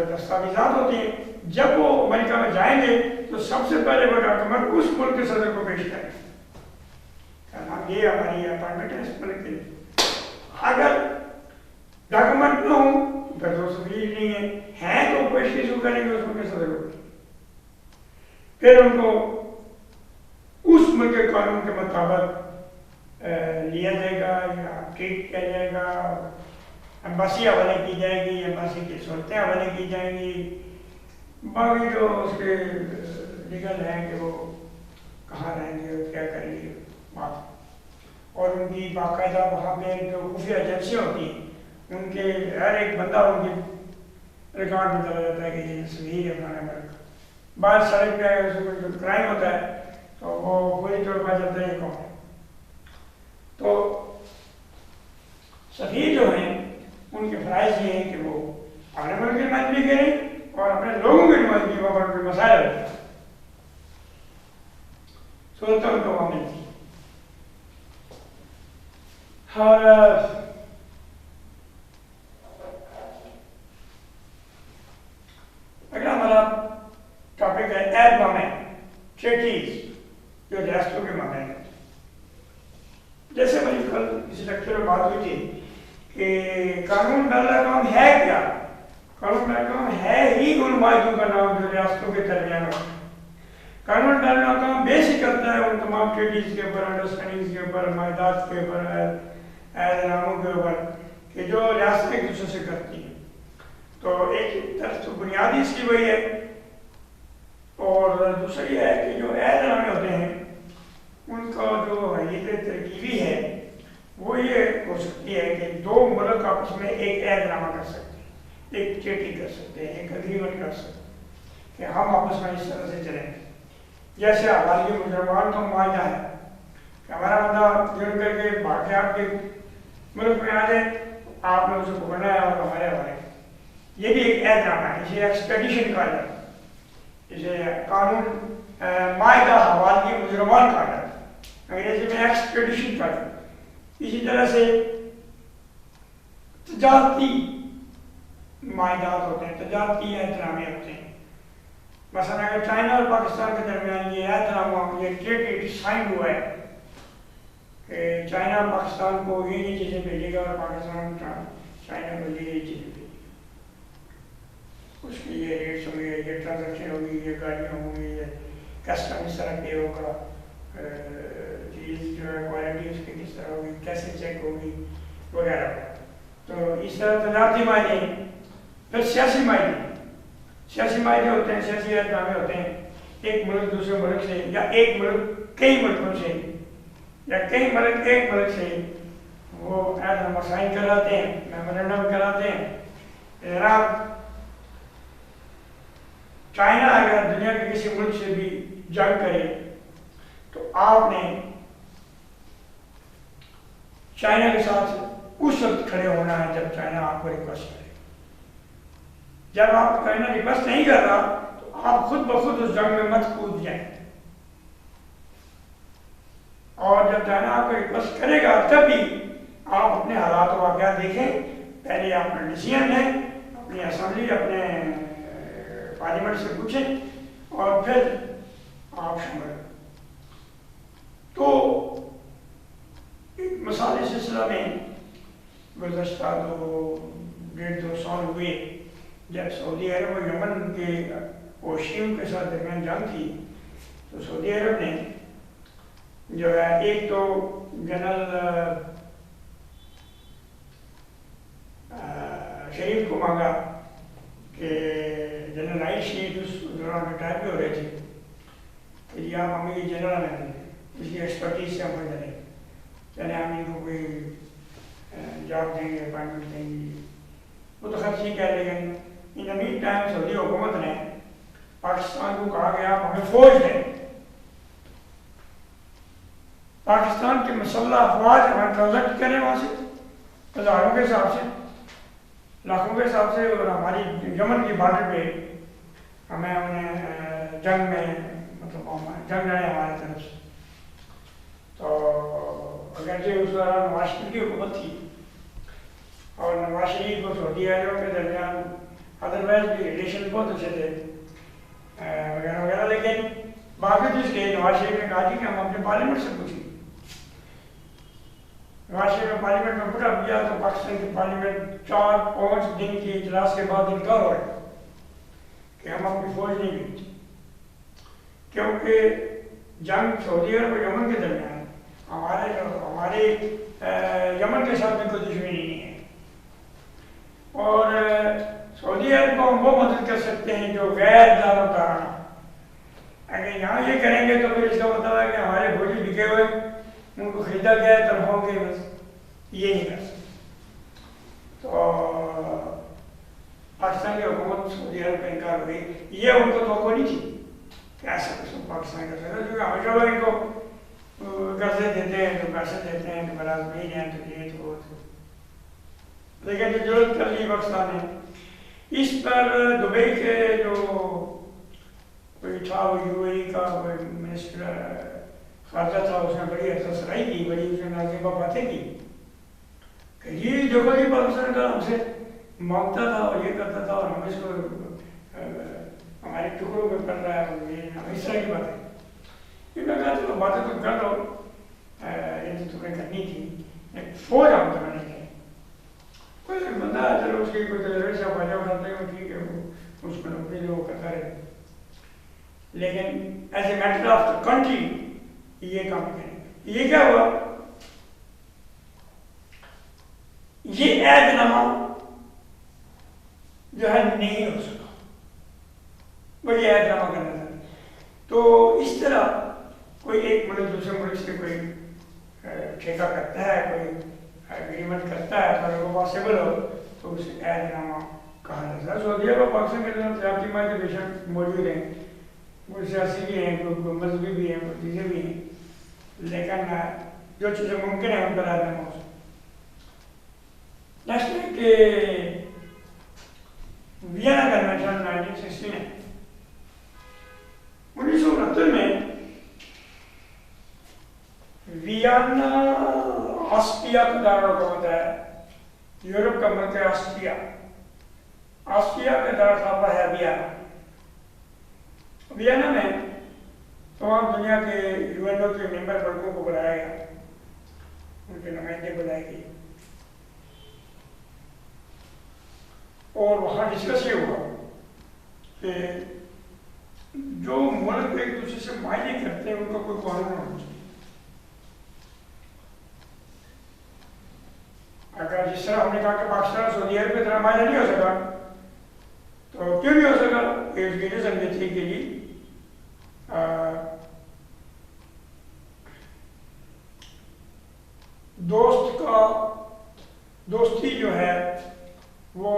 دستاویزات ہوتی ہیں، جب وہ امریکہ میں جائیں گے تو سب سے پہلے وہ ڈاکومنٹ اس ملک کے صدر کو پیش کریں گے، یہ ہماری اپائنٹمنٹ ہے اس ملک کے لیے۔ اگر ڈاکومنٹ نہ ہوں پھر تو سفیر نہیں ہیں تو پیش ایشو کریں گے اس ملک کے صدر کو، پھر ان کو اس ملک کے قانون کے مطابق لیا جائے گا یا ٹریٹ کیا جائے گا، ایمبیسی حوالے کی جائے گی، ایمبیسی کی صورتیں حوالے کی جائیں گی، باقی جو اس کے لیگل ہیں کہ وہ کہاں رہیں گے کیا کریں گے بات۔ اور ان کی باقاعدہ وہاں پہ جو خفیہ ایجنسیاں ہوتی ہیں ان کے ہر ایک بندہ ان کے ریکارڈ میں چلا جاتا ہے کہ یہ صحیح ہے فلانے ملک۔ بعض سڑک پہ اس میں جو کرائم ہوتا ہے تو وہ پوری طور پر جاتا ہے یہ کون ہے۔ تو سفیر جو ہیں ان کے فرائض یہ ہیں کہ وہ اپنے ملک کی نمائندگی کریں اور اپنے لوگوں کی نمائندگی وہاں پر مسائل رکھیں، سہولتیں ان کو وہاں ملتی ہیں۔ اور اگلا ہمارا ٹاپک ہے ایب مامین، ٹریٹیز جو ریاستوں کے مامین ہیں۔ جیسے میری کل کسی لیکچر میں بات ہوئی تھی کہ قانون ڈالنا کام ہے کیا؟ قانون ڈالنا کام ہے ہی ان معاہدوں کا نام جو ریاستوں کے درمیان ہوتا ہے۔ قانون ڈالنا کام بیسک کرتا ہے ان تمام ٹریٹیز کے اوپر، انڈرسٹینڈنگز کے اوپر، معاہدات کے اوپر، عہد ناموں کے اوپر کہ جو ریاستیں ایک دوسرے سے کرتی ہیں۔ تو ایک طرف تو بنیادی اس کی وہی ہے، اور دوسری یہ ہے کہ جو عہد نامے ہوتے ہیں ان کا جو حیثیت ترکیبی ہے وہ یہ ہو سکتی ہے کہ دو ملک آپس میں ایک عہد نامہ کر سکتے ہیں، ایک چیٹی کر سکتے ہیں، ایک اگریمنٹ کر سکتے ہیں کہ ہم آپس میں اس طرح سے چلیں گے۔ جیسے حوالی مجرمان کا معاہدہ ہے کہ ہمارا بندہ جڑ کر کے بھاگ کے آپ کے ملک میں آ جائے، آپ نے اسے پکڑنا ہے اور ہمارے حوالے، یہ بھی ایک عہد نامہ ہے، اسے ایکسپیڈیشن کہا جاتا ہے، اسے قانون معاہدہ حوالی مجرمان کہا جاتا ہے، انگریزی میں ایکسپیڈیشن کہا جاتا ہے۔ اسی طرح سے تجارتی معاہدات ہوتے ہیں، تجارتی عہد نامے ہوتے ہیں۔ مثلا اگر چائنا اور پاکستان کے درمیان یہ عہد نامہ، یہ ٹریٹی سائن ہوا ہے کہ چائنا پاکستان کو یہ چیزیں بھیجے گا اور پاکستان چائنا کو یہ چیزیں بھیجے گا، اس کی یہ ریٹس ہوں گے، یہ ٹرانزیکشن ہوگی، یہ گاڑیاں ہوں گی، یہ کسٹم اس طرح پہ ہوگا، چیز جو ہے کوالٹی اس کی کس طرح ہوگی، کیسے چیک ہوگی وغیرہ۔ تو اس طرح تجارتی معاہدے ہیں۔ پھر سیاسی معاہدے، سیاسی معاہدے ہوتے ہیں، سیاسی عہد نامے ہوتے ہیں، ایک ملک دوسرے ملک سے، یا ایک ملک کئی ملکوں سے، یا کئی ملک ایک ملک سے وہ عہد نامہ سائن کراتے ہیں، میمورنڈم کراتے ہیں۔ جناب چائنا اگر دنیا کے کسی ملک سے بھی جنگ کرے تو آپ نے چائنا کے ساتھ اس وقت کھڑے ہونا ہے جب چائنا آپ کو ریکویسٹ کرے۔ جب آپ چائنا ریکویسٹ نہیں کر رہا تو آپ خود بخود اس جنگ میں مت کود جائیں، اور جب چائنا آپ کو ریکویسٹ کرے گا تب بھی آپ اپنے حالات و واقعات دیکھیں، پہلے آپ کا ڈیسیژن لیں، اپنی اسمبلی، اپنے پارلیمنٹ سے پوچھیں اور پھر آپ شامل۔ تو ایک مثالی سلسلہ میں گزشتہ 1.5-2 سال ہوئے جب سعودی عرب اور یمن کے اوشیوں کے ساتھ درمیان جنگ تھی، تو سعودی عرب نے جو ہے ایک تو جنرل شریف کو مانگا کہ جنرل نائب شریف اس دوران ریٹائر بھی ہو رہے تھے کہ جی آپ ہمیں یہ جنرل ہیں، اس کی ایکسپرٹیز سے ہم ہو جائیں، چلے ہم ان کو کوئی جاب دیں گے، اپائنٹمنٹ دیں گے۔ وہ تو خرچ ہی کہہ رہے ہیں۔ ان امید ٹائم سعودی حکومت نے پاکستان کو کہا کہ آپ ہمیں فوج دیں، پاکستان کے مسلح افواج ہمیں ٹرانزیکٹ کریں وہاں سے ہزاروں کے حساب سے، لاکھوں کے حساب سے، اور ہماری یمن کی بارڈر پہ ہمیں انہیں جنگ میں مطلب جنگ لڑے ہماری طرف سے۔ تو اگرچہ اس دوران نواز شریف کی حکومت تھی اور نواز شریف اور سعودی عرب کے درمیان ادروائز بھی ریلیشن بہت اچھے تھے وغیرہ وغیرہ، لیکن باوجود اس کے نواز شریف نے کہا کہ ہم اپنے پارلیمنٹ سے پوچھیں۔ نواز شریف نے پارلیمنٹ میں پٹ اپ کیا تو پاکستان کی پارلیمنٹ 4-5 دن کی اجلاس کے بعد انکار ہو رہا کہ ہم اپنی فوج نہیں بھیجتے، کیونکہ جنگ سعودی عرب اور یمن کے درمیان ہمارے یمن کے ساتھ بھی کوئی دشمنی نہیں ہے، اور سعودی عرب کو ہم وہ مدد کر سکتے ہیں جو غیر دارالدارانہ۔ اگر یہاں یہ کریں گے تو پھر اس کا مطلب ہے کہ ہمارے فوجی بکے ہوئے، ان کو خریدا گیا ہے تنخواہوں کے، بس یہ نہیں کر سکتے۔ تو پاکستان کی حکومت سعودی عرب کا انکار ہو گئی، یہ ان کو توقع نہیں تھی کہ ایسا کچھ پاکستان کر سکتا، کیونکہ ہمیشہ وہ ان کو قرضے دیتے ہیں تو پیسے دیتے ہیں تو براز نہیں ہیں تو یہ تو وہ، لیکن جو ضرورت کر لی پاکستان نے۔ اس پر دبئی کے جو کوئی تھا وہ یو اے ای کا منسٹر خارجہ تھا، اس نے بڑی احتسائی کی، بڑی اس نے نازیبہ باتیں کی کہ یہ دیکھو یہ پاکستان کا ہم سے مانگتا تھا اور یہ کرتا تھا اور ہم اس کو ہمارے ٹکڑوں پہ پڑ رہا ہے، یہ اس طرح کی باتیں۔ میں کہا چلو باتیں تو کر لو، یہ تو تمہیں کرنی تھی، ایک فوج ہم تمہیں نہیں ہے، کوئی بندہ چلو اس کی کوئی تجربے سے آپ آجا بناتے ہیں ٹھیک ہے، وہ اس کو نوکری جو کرتا رہے، لیکن as a matter of the country یہ کام کریں۔ یہ کیا ہوا، یہ عہد نامہ جو ہے نہیں ہو سکا، وہ یہ عہد نامہ کرنا تھا۔ تو اس طرح کوئی ایک ملک دوسرے ملک سے کوئی ٹھیکہ کرتا ہے، کوئی اگریمنٹ کرتا ہے، اگر وہ پاسبل ہو تو اسے عہد نامہ کہا جاتا ہے۔ سعودیہ اور پاکستان کے اندر تجارتی معاہدے بے شک موجود ہیں، وہ سیاسی بھی ہیں، کوئی مذہبی بھی ہیں، کوئی چیزیں بھی ہیں، لیکن جو چیزیں ممکن ہیں ان پر عہد نامہ ہو سکتا ہے۔ نیکسٹ ہے کہ وینا کنونشن 1969 1969 میں وینا آسٹریا کا دارالحکومت ہے، یورپ کا ملک ہے آسٹریا، آسٹریا کا دارالخلافہ ہے وینا۔ وینا میں تمام دنیا کے یو این او کے ممبر ملکوں کو بلایا گیا، ان کے نمائندے بلائے گئے، اور وہاں ڈسکس یہ ہوا کہ جو ملک ایک دوسرے سے معاہدے کرتے ہیں ان کا کوئی قانون ہونا چاہیے۔ اگر جس طرح ہم نے کہا کہ پاکستان اور سعودی عرب کی طرح معاہدہ نہیں ہو سکا، تو کیوں نہیں ہو سکا، کہ اس کی ریزن یہ تھی کہ جی دوستی جو ہے وہ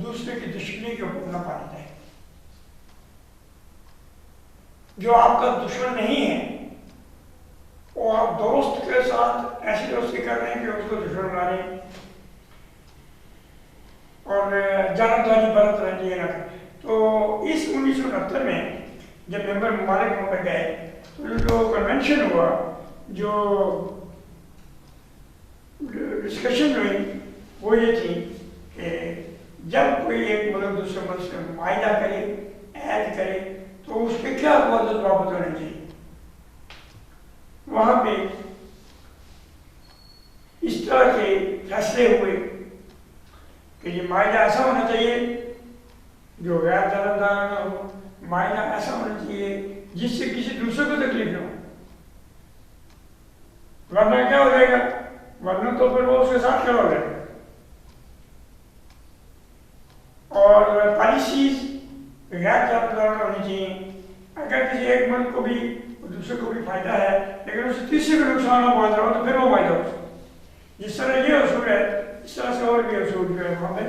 دوسرے کی دشمنی کے اوپر نہ پائی جائے، جو آپ کا دشمن نہیں ہے وہ آپ دوست کے ساتھ ایسی دوستی کر رہے ہیں کہ اس کو دشمن بنا رہے ہیں اور جانبداری برت رہے ہیں، یہ نہ کریں۔ تو اس 1969 میں جب ممبر ممالک وہاں پہ گئے تو جو کنونشن ہوا، جو ڈسکشن ہوئی وہ یہ تھی کہ جب کوئی ایک ملک دوسرے ملک سے معاہدہ کرے، عہد کرے، تو اس کے کیا قواعد و ضوابط ہونے چاہیے۔ وہاں پہ اس طرح کے فیصلے ہوئے کہ یہ معاہدہ ایسا ہونا چاہیے جو غیر جانبدارانہ ہو، معاہدہ ایسا ہونا چاہیے جس سے کسی دوسرے کو تکلیف نہ ہو، ورنہ کیا ہو جائے گا، ورنہ تو پھر وہ اس کے ساتھ کیا ہو جائے گا۔ اور پالیسیز غیر جانبدارانہ ہونی چاہیے، اگر کسی ایک ملک کو بھی دوسرے کو بھی فائدہ ہے لیکن اسے تیسرے کو نقصان نہ پہنچ رہا ہو تو پھر وہ معاہدہ ہو سکتا ہے۔ جس طرح یہ اصول ہے اس طرح سے اور بھی اصول جو ہے وہاں پہ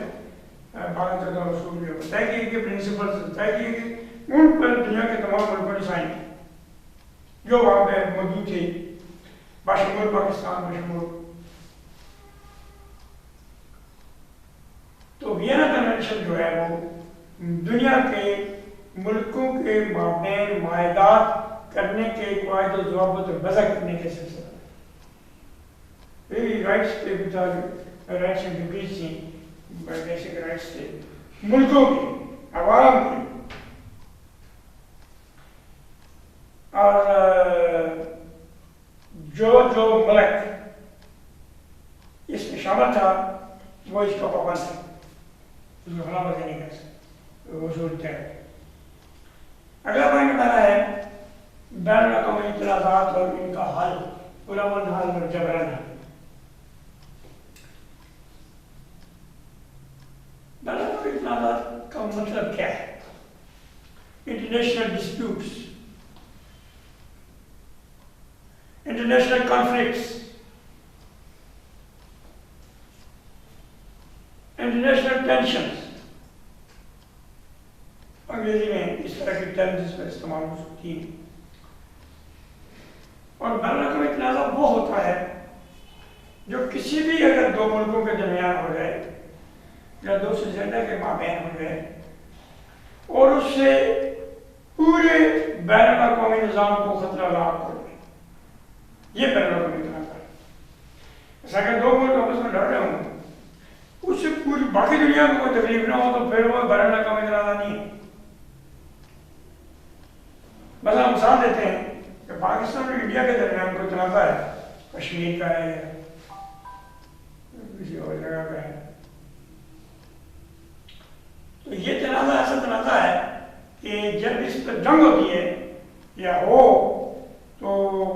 12-14 اصول بھی طے کیے گئے، پرنسپلس طے کیے گئے، ان پر دنیا کے تمام ملکوں نے سائن کی جو وہاں پہ موجود تھے، بشمول پاکستان بشمول۔ تو وینا کنونشن جو ہے وہ دنیا کے ملکوں کے مابین معاہدات کرنے کے قواعد و ضوابط وضع کرنے کے سلسلہ رائٹس پہ بھی تھا، رائٹس اینڈ ڈیوٹیز تھیں، بیسک رائٹس تھے ملکوں کے، عوام کے، اور جو ملک اس میں شامل تھا وہ اس کا پابند تھا، اس میں خلاف ورزی نہیں کر سکتا، وہ اصول طے۔ اگلا پوائنٹ ہمارا ہے بین الاقوامی تنازعات اور ان کا حل، پرامن حل اور جبرن حل۔ بین الاقوامی تنازعات کا مطلب کیا ہے؟ International disputes, international conflicts, international tensions, انگریزی میں اس طرح کی ٹرمز کا استعمال ہو سکتی ہیں۔ اور بین الاقوامی تنازع وہ ہوتا ہے جو کسی بھی اگر دو ملکوں کے درمیان ہو جائے یا دو سے زیادہ کے مابین ہو جائے اور اس سے پورے بین الاقوامی نظام کو خطرہ لاحق ہو جائے، یہ بین الاقوامی تنازع ہے۔ ایسا اگر دو ملک آپس میں لڑ رہے ہوں اس سے پوری باقی دنیا کو کوئی تکلیف نہ ہو تو پھر وہ بین الاقوامی تنازع نہیں ہے۔ مثلا مثال دیتے ہیں کہ پاکستان اور انڈیا کے درمیان کوئی تنازع ہے کشمیر کا ہے یا کسی اور جگہ کا ہے. تو یہ تنازع ایسا تنازع ہے کہ جب اس پر جنگ ہوتی ہے یا ہو تو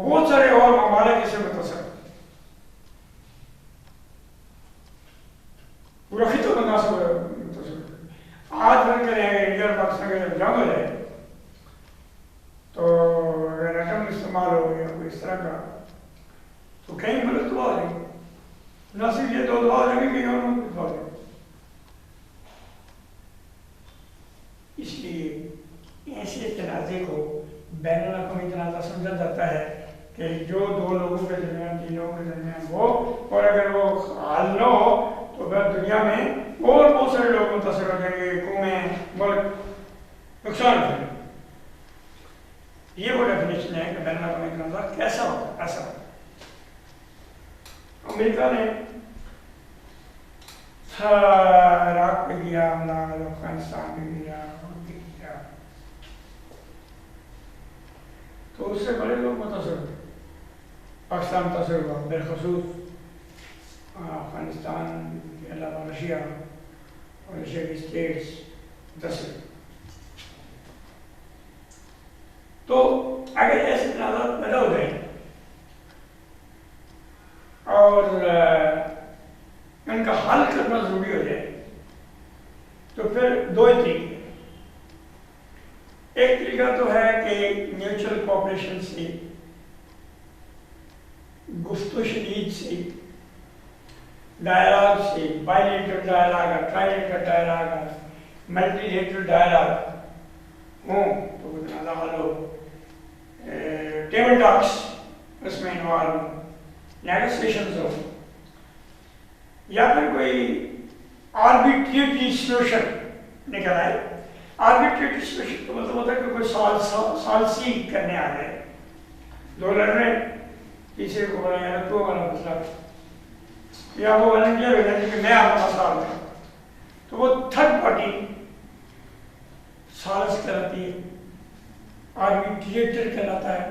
بہت سارے اور ممالک اس سے متاثر ہوتے ہیں. پورا خطہ متاثر ہوتا ہے. آج بن کریں اگر انڈیا اور پاکستان کے جنگ ہو جائے تو اگر ایٹم استعمال ہو یا کوئی اس طرح کا تو کئی ملک تباہ ہو جائیں گے. نہ صرف یہ 2 تباہ ہو جائیں گے کہیں اور ملک تباہ ہو جائیں گے. اس لیے ایسے تنازع کو بین الاقوامی تنازع سمجھا جاتا ہے کہ جو 2 لوگوں کے درمیان 3 لوگوں کے درمیان ہو اور اگر وہ حل نہ ہو تو پھر دنیا میں اور بہت سارے لوگ متاثر ہو جائیں گے، قومیں، ملک نقصان اٹھائیں گے. یہ وہ ڈیفینیشن ہے کہ بین الاقوامی تنازع کیسا ہوتا ہے. ایسا ہوتا ہے. امریکہ نے عراق پہ کیا حملہ، افغانستان پہ کیا، تو اس سے بڑے لوگ متاثر ہوئے. پاکستان متاثر ہوا، بالخصوص افغانستان کے علاوہ رشیا اور رشیا کی اسٹیٹس متاثر ہوئے. تو اگر ایسے تنازعات پیدا ہو جائیں اور ان کا حل کرنا ضروری ہو جائے تو پھر 2 ہی طریقے. ایک طریقہ تو ہے کہ میوچل کوآپریشن سے، گفت و شنید سے، ڈائلاگ سے، بائی لیٹرل ڈائلاگ ہے، ٹرائی لیٹرل ڈائلاگ ہے، ملٹی لیٹرل ڈائلاگ ہوں تو وہ تنازع حل ہو. ٹیبل ٹاکس اس میں انوالو ہوں، نیگوسیشنز ہو، یا پھر کوئی آربیٹریٹری سلوشن نکل آئے. آربیٹریٹری سلوشن کا مطلب ہوتا ہے کہ کوئی سالسی کرنے آ جائے. 2 لڑ رہے ہیں، تیسرے کو بولا یار تو ہمارا مسئلہ، یا وہ والنٹیئر ہو جائے کہ میں آپ کا مسئلہ حل کروں. تو وہ تھرڈ پارٹی سالس کراتی ہے، آربیٹریٹر کہلاتا ہے،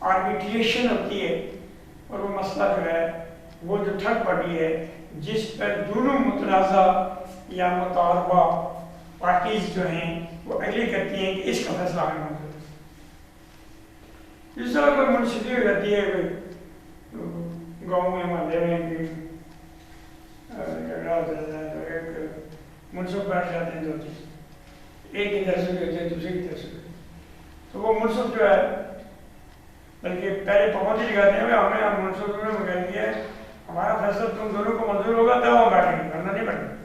آربیٹریشن ہوتی ہے. اور وہ مسئلہ جو ہے وہ جو تھرڈ پارٹی ہے جس پر دونوں متنازع یا متعاربہ پارٹیز جو ہیں وہ اگری کرتی ہیں کہ اس کا فیصلہ ہمیں منظور ہے. جس طرح کوئی منصفی ہو جاتی ہے، کوئی گاؤں میں محلے میں جھگڑا ہوتا ہے تو ایک منصف بیٹھ جاتے ہیں، 2 چیز، ایک کی طرف سے بھی ہوتی ہے، دوسرے کی طرف سے بھی. تو وہ منصف جو ہے بلکہ پہلے پابندی لگاتے ہیں ہمیں منصف دونوں میں کہہ دیا ہے ہمارا فیصلہ تم دونوں کو منظور ہوگا تب ہم بیٹھیں گے، ورنہ نہیں بیٹھیں گے.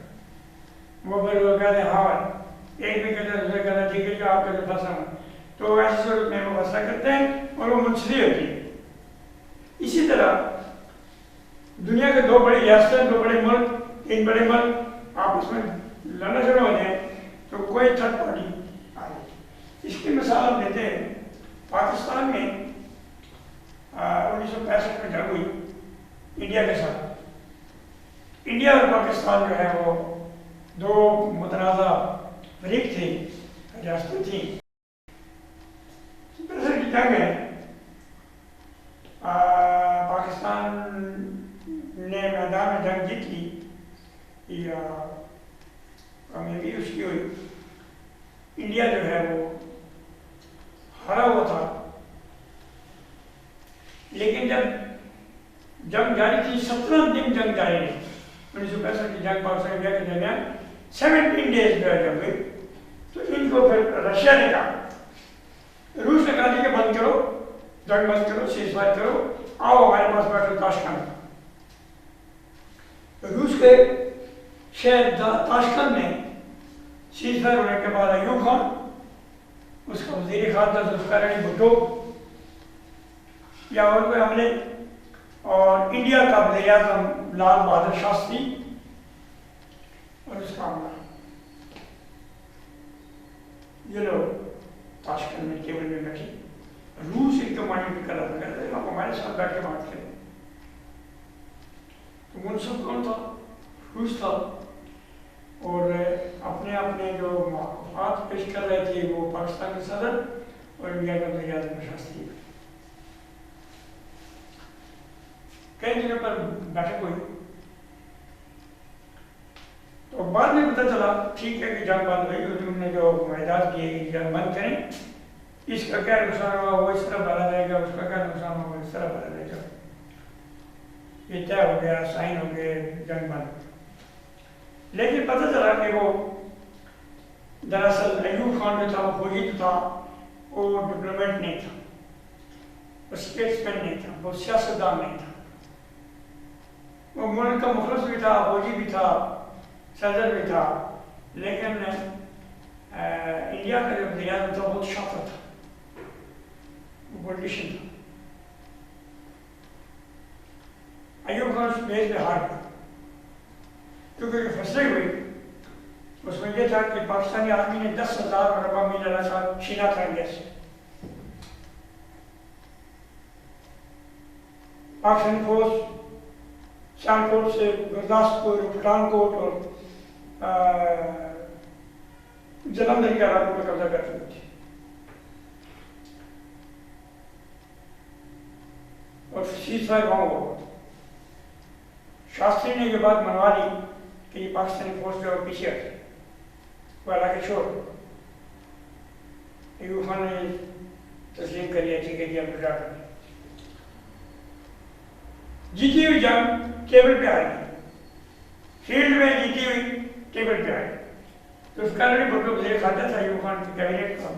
وہ پھر وہ کہتے ہیں ہاں بھائی، ایک بھی کہتے ہیں دوسرے کہتے ہیں ٹھیک ہے کہ آپ کا جو فیصلہ ہو. تو ایسی صورت میں وہ فیصلہ کرتے ہیں اور وہ منصفی ہوتی ہے. اسی طرح دنیا کے 2 بڑی ریاستیں، 2 بڑے ملک، 3 بڑے ملک آپس میں لڑنا شروع ہو جائیں تو کوئی تھرڈ پارٹی آ جائے. اس کی مثال ہم دیتے ہیں. پاکستان میں 1965 میں جنگ ہوئی انڈیا کے ساتھ. انڈیا اور پاکستان جو ہے وہ 2 متنازع فریق تھے، ریاستیں تھیں. پہلے کی جنگ ہے، پاکستان نے میدان میں جنگ جیت لی یا کامیابی اس کی ہوئی. انڈیا جو ہے وہ ہرا ہوا تھا. لیکن جب جنگ جاری تھی 17 دن جنگ جاری رہی. 1965 کی جنگ پاکستان انڈیا کے درمیان 17 ڈیز جو ہے جنگ ہوئی. تو ان کو پھر رشیا نے کہا، روس نے کہا کہ بند کرو، جنگ بند کرو، سیز فائر کرو، آؤ ہمارے پاس بیٹھو تاشکند. روس کے شہر تاشکند میں سیز فائر ہونے کے بعد ایوب خان، اس کا وزیر خارجہ ذوالفقار علی بھٹو یا اور کوئی حملے، اور انڈیا کا وزیر اعظم لال بہادر شاستری اور اس کا حملہ. یہ لوگ تاشکند میں ٹیبل میں بیٹھے، روس ان کو مانیٹر کر رہا تھا، کہتے ہیں آپ ہمارے ساتھ بیٹھ کے بات کریں. تو منصف کون تھا؟ روس تھا. اور اپنے اپنے جو مفاد پیش کر رہے تھے وہ پاکستان کے صدر اور انڈیا کا وزیر اعظم شاستری. کئی جگہ پر بیٹھک ہوئی تو بعد میں پتہ چلا ٹھیک ہے کہ جنگ بند ہوئی، انہوں نے جو معاہدات کیے کہ جنگ بند کریں، اس کا کیا نقصان ہوا وہ اس طرح بھرا جائے گا، اس کا کیا نقصان ہوا اس طرح بھرا جائے گا، یہ طے ہو گیا، سائن ہو گئے، جنگ بند۔ لیکن پتہ چلا کہ وہ دراصل ایوب خان جو تھا وہ فوجی تو تھا، وہ ڈپلومیٹ نہیں تھا، وہ اسٹیٹس مین نہیں تھا، وہ سیاستدان نہیں تھا، وہ ملک کا مخلص بھی تھا، فوجی بھی تھا، صدر بھی تھا، لیکن انڈیا کا جو وزیر اعظم تھا بہت شاطر تھا، وہ پولیٹیشین تھا۔ ایوب خان اس بیس پہ ہار گیا، کیونکہ جو فیصلے ہوئی اس میں یہ تھا کہ پاکستانی آرمی نے 10,000 مربع میل علاقہ چھینا تھا انڈیا سے۔ پاکستانی فوج سیالکوٹ سے گرداسپور، پٹھانکوٹ اور جلندھر کے علاقوں پر قبضہ کر چکی تھی، اور سیز فائر وہاں ہوا۔ شاستری نے یہ بات منوا لی کہ یہ پاکستانی فوج جو پیچھے ہٹے، وہ علاقے چھوڑ۔ ایوب خان نے تسلیم کر لیا، ٹھیک ہے جی اب رجا کر لیا۔ جیتی ہوئی جنگ ٹیبل پہ آئے گی، فیلڈ میں جیتی ہوئی ٹیبل پہ آئے گی، تو اس کا نہیں بھٹو وزیر خارجہ تھا ایوب خان کی کیبنٹ کا،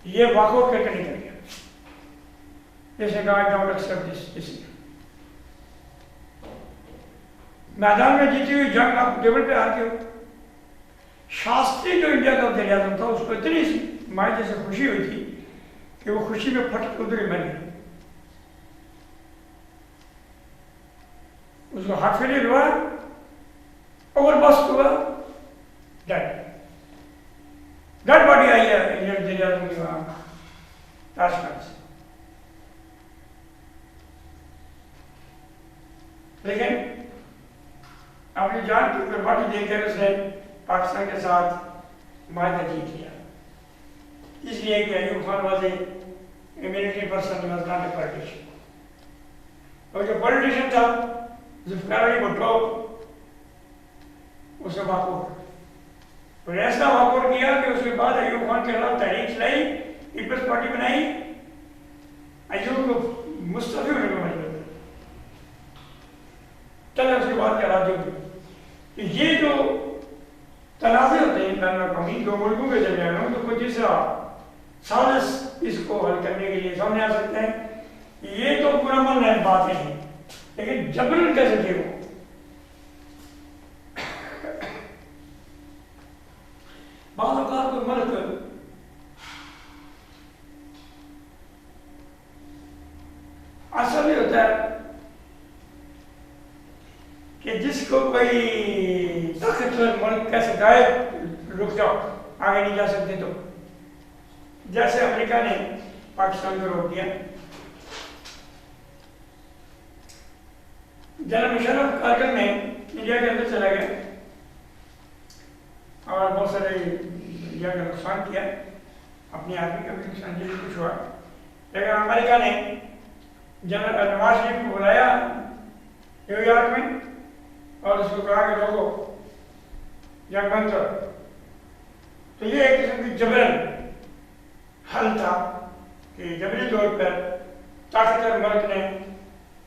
یہ واک آؤٹ کر کے نکل گیا، جیسے کہا ڈونٹ ایکسپٹ دس ڈیسیژن۔ میدان میں جیتی ہوئی جنگ آپ ٹیبل پہ آتے ہو۔ شاستری جو انڈیا کا وزیر اعظم تھا اس کو اتنی مائع سے خوشی ہوئی تھی کہ وہ خوشی میں پھٹ ادھر ہی مر گئی، اس کو ہارٹ فیلئر ہوا، اوور بسٹ ہوا، ڈیڈ باڈی آئی ہے انڈین وزیر اعظم کی وہاں تاشکند سے۔ لیکن اپنی جان کی قربانی دے کر اس نے پاکستان کے ساتھ معاہدہ جیت لیا، اس لیے کہ Ayub Khan was a military person was not a politician, اور جو پولیٹیشین تھا ذوالفقار علی بھٹو اسے واک آؤٹ، اور ایسا واک آؤٹ کیا کہ اس کے بعد ایوب خان کے خلاف تحریک چلائی، پیپلز پارٹی بنائی، ایوب کو مستعفی ہونے کو مجبور کیا۔ چلے اس کے بعد کیا راجی ہوئی کہ یہ جو تنازع ہوتے ہیں بین الاقوامی دو ملکوں کے درمیان ہوں، تو کوئی تیسرا سازش اس کو حل کرنے کے لیے سامنے آ سکتے ہیں، یہ تو پورا من ہے باتیں ہیں، لیکن جبرن کیسے تھے وہ؟ بعض اوقات کوئی ملک اصل یہ ہوتا ہے کہ جس کو کوئی طاقتور ملک کہہ سکتا ہے رک جاؤ آگے نہیں جا سکتے، تو جیسے امریکہ نے پاکستان کو روک دیا، جنرل مشرف کارگل میں انڈیا کے اندر چلا گیا اور بہت سارے انڈیا کا نقصان کیا، اپنی آرمی کا بھی نقصان کیا، کچھ ہوا، لیکن امریکہ نے جنرل نواز شریف کو بلایا نیو یارک میں اور اس کو کہا کہ لوگوں جنگ بند کرو، تو یہ ایک قسم کی جبرن حل تھا کہ جبری طور پر طاقتور ملک نے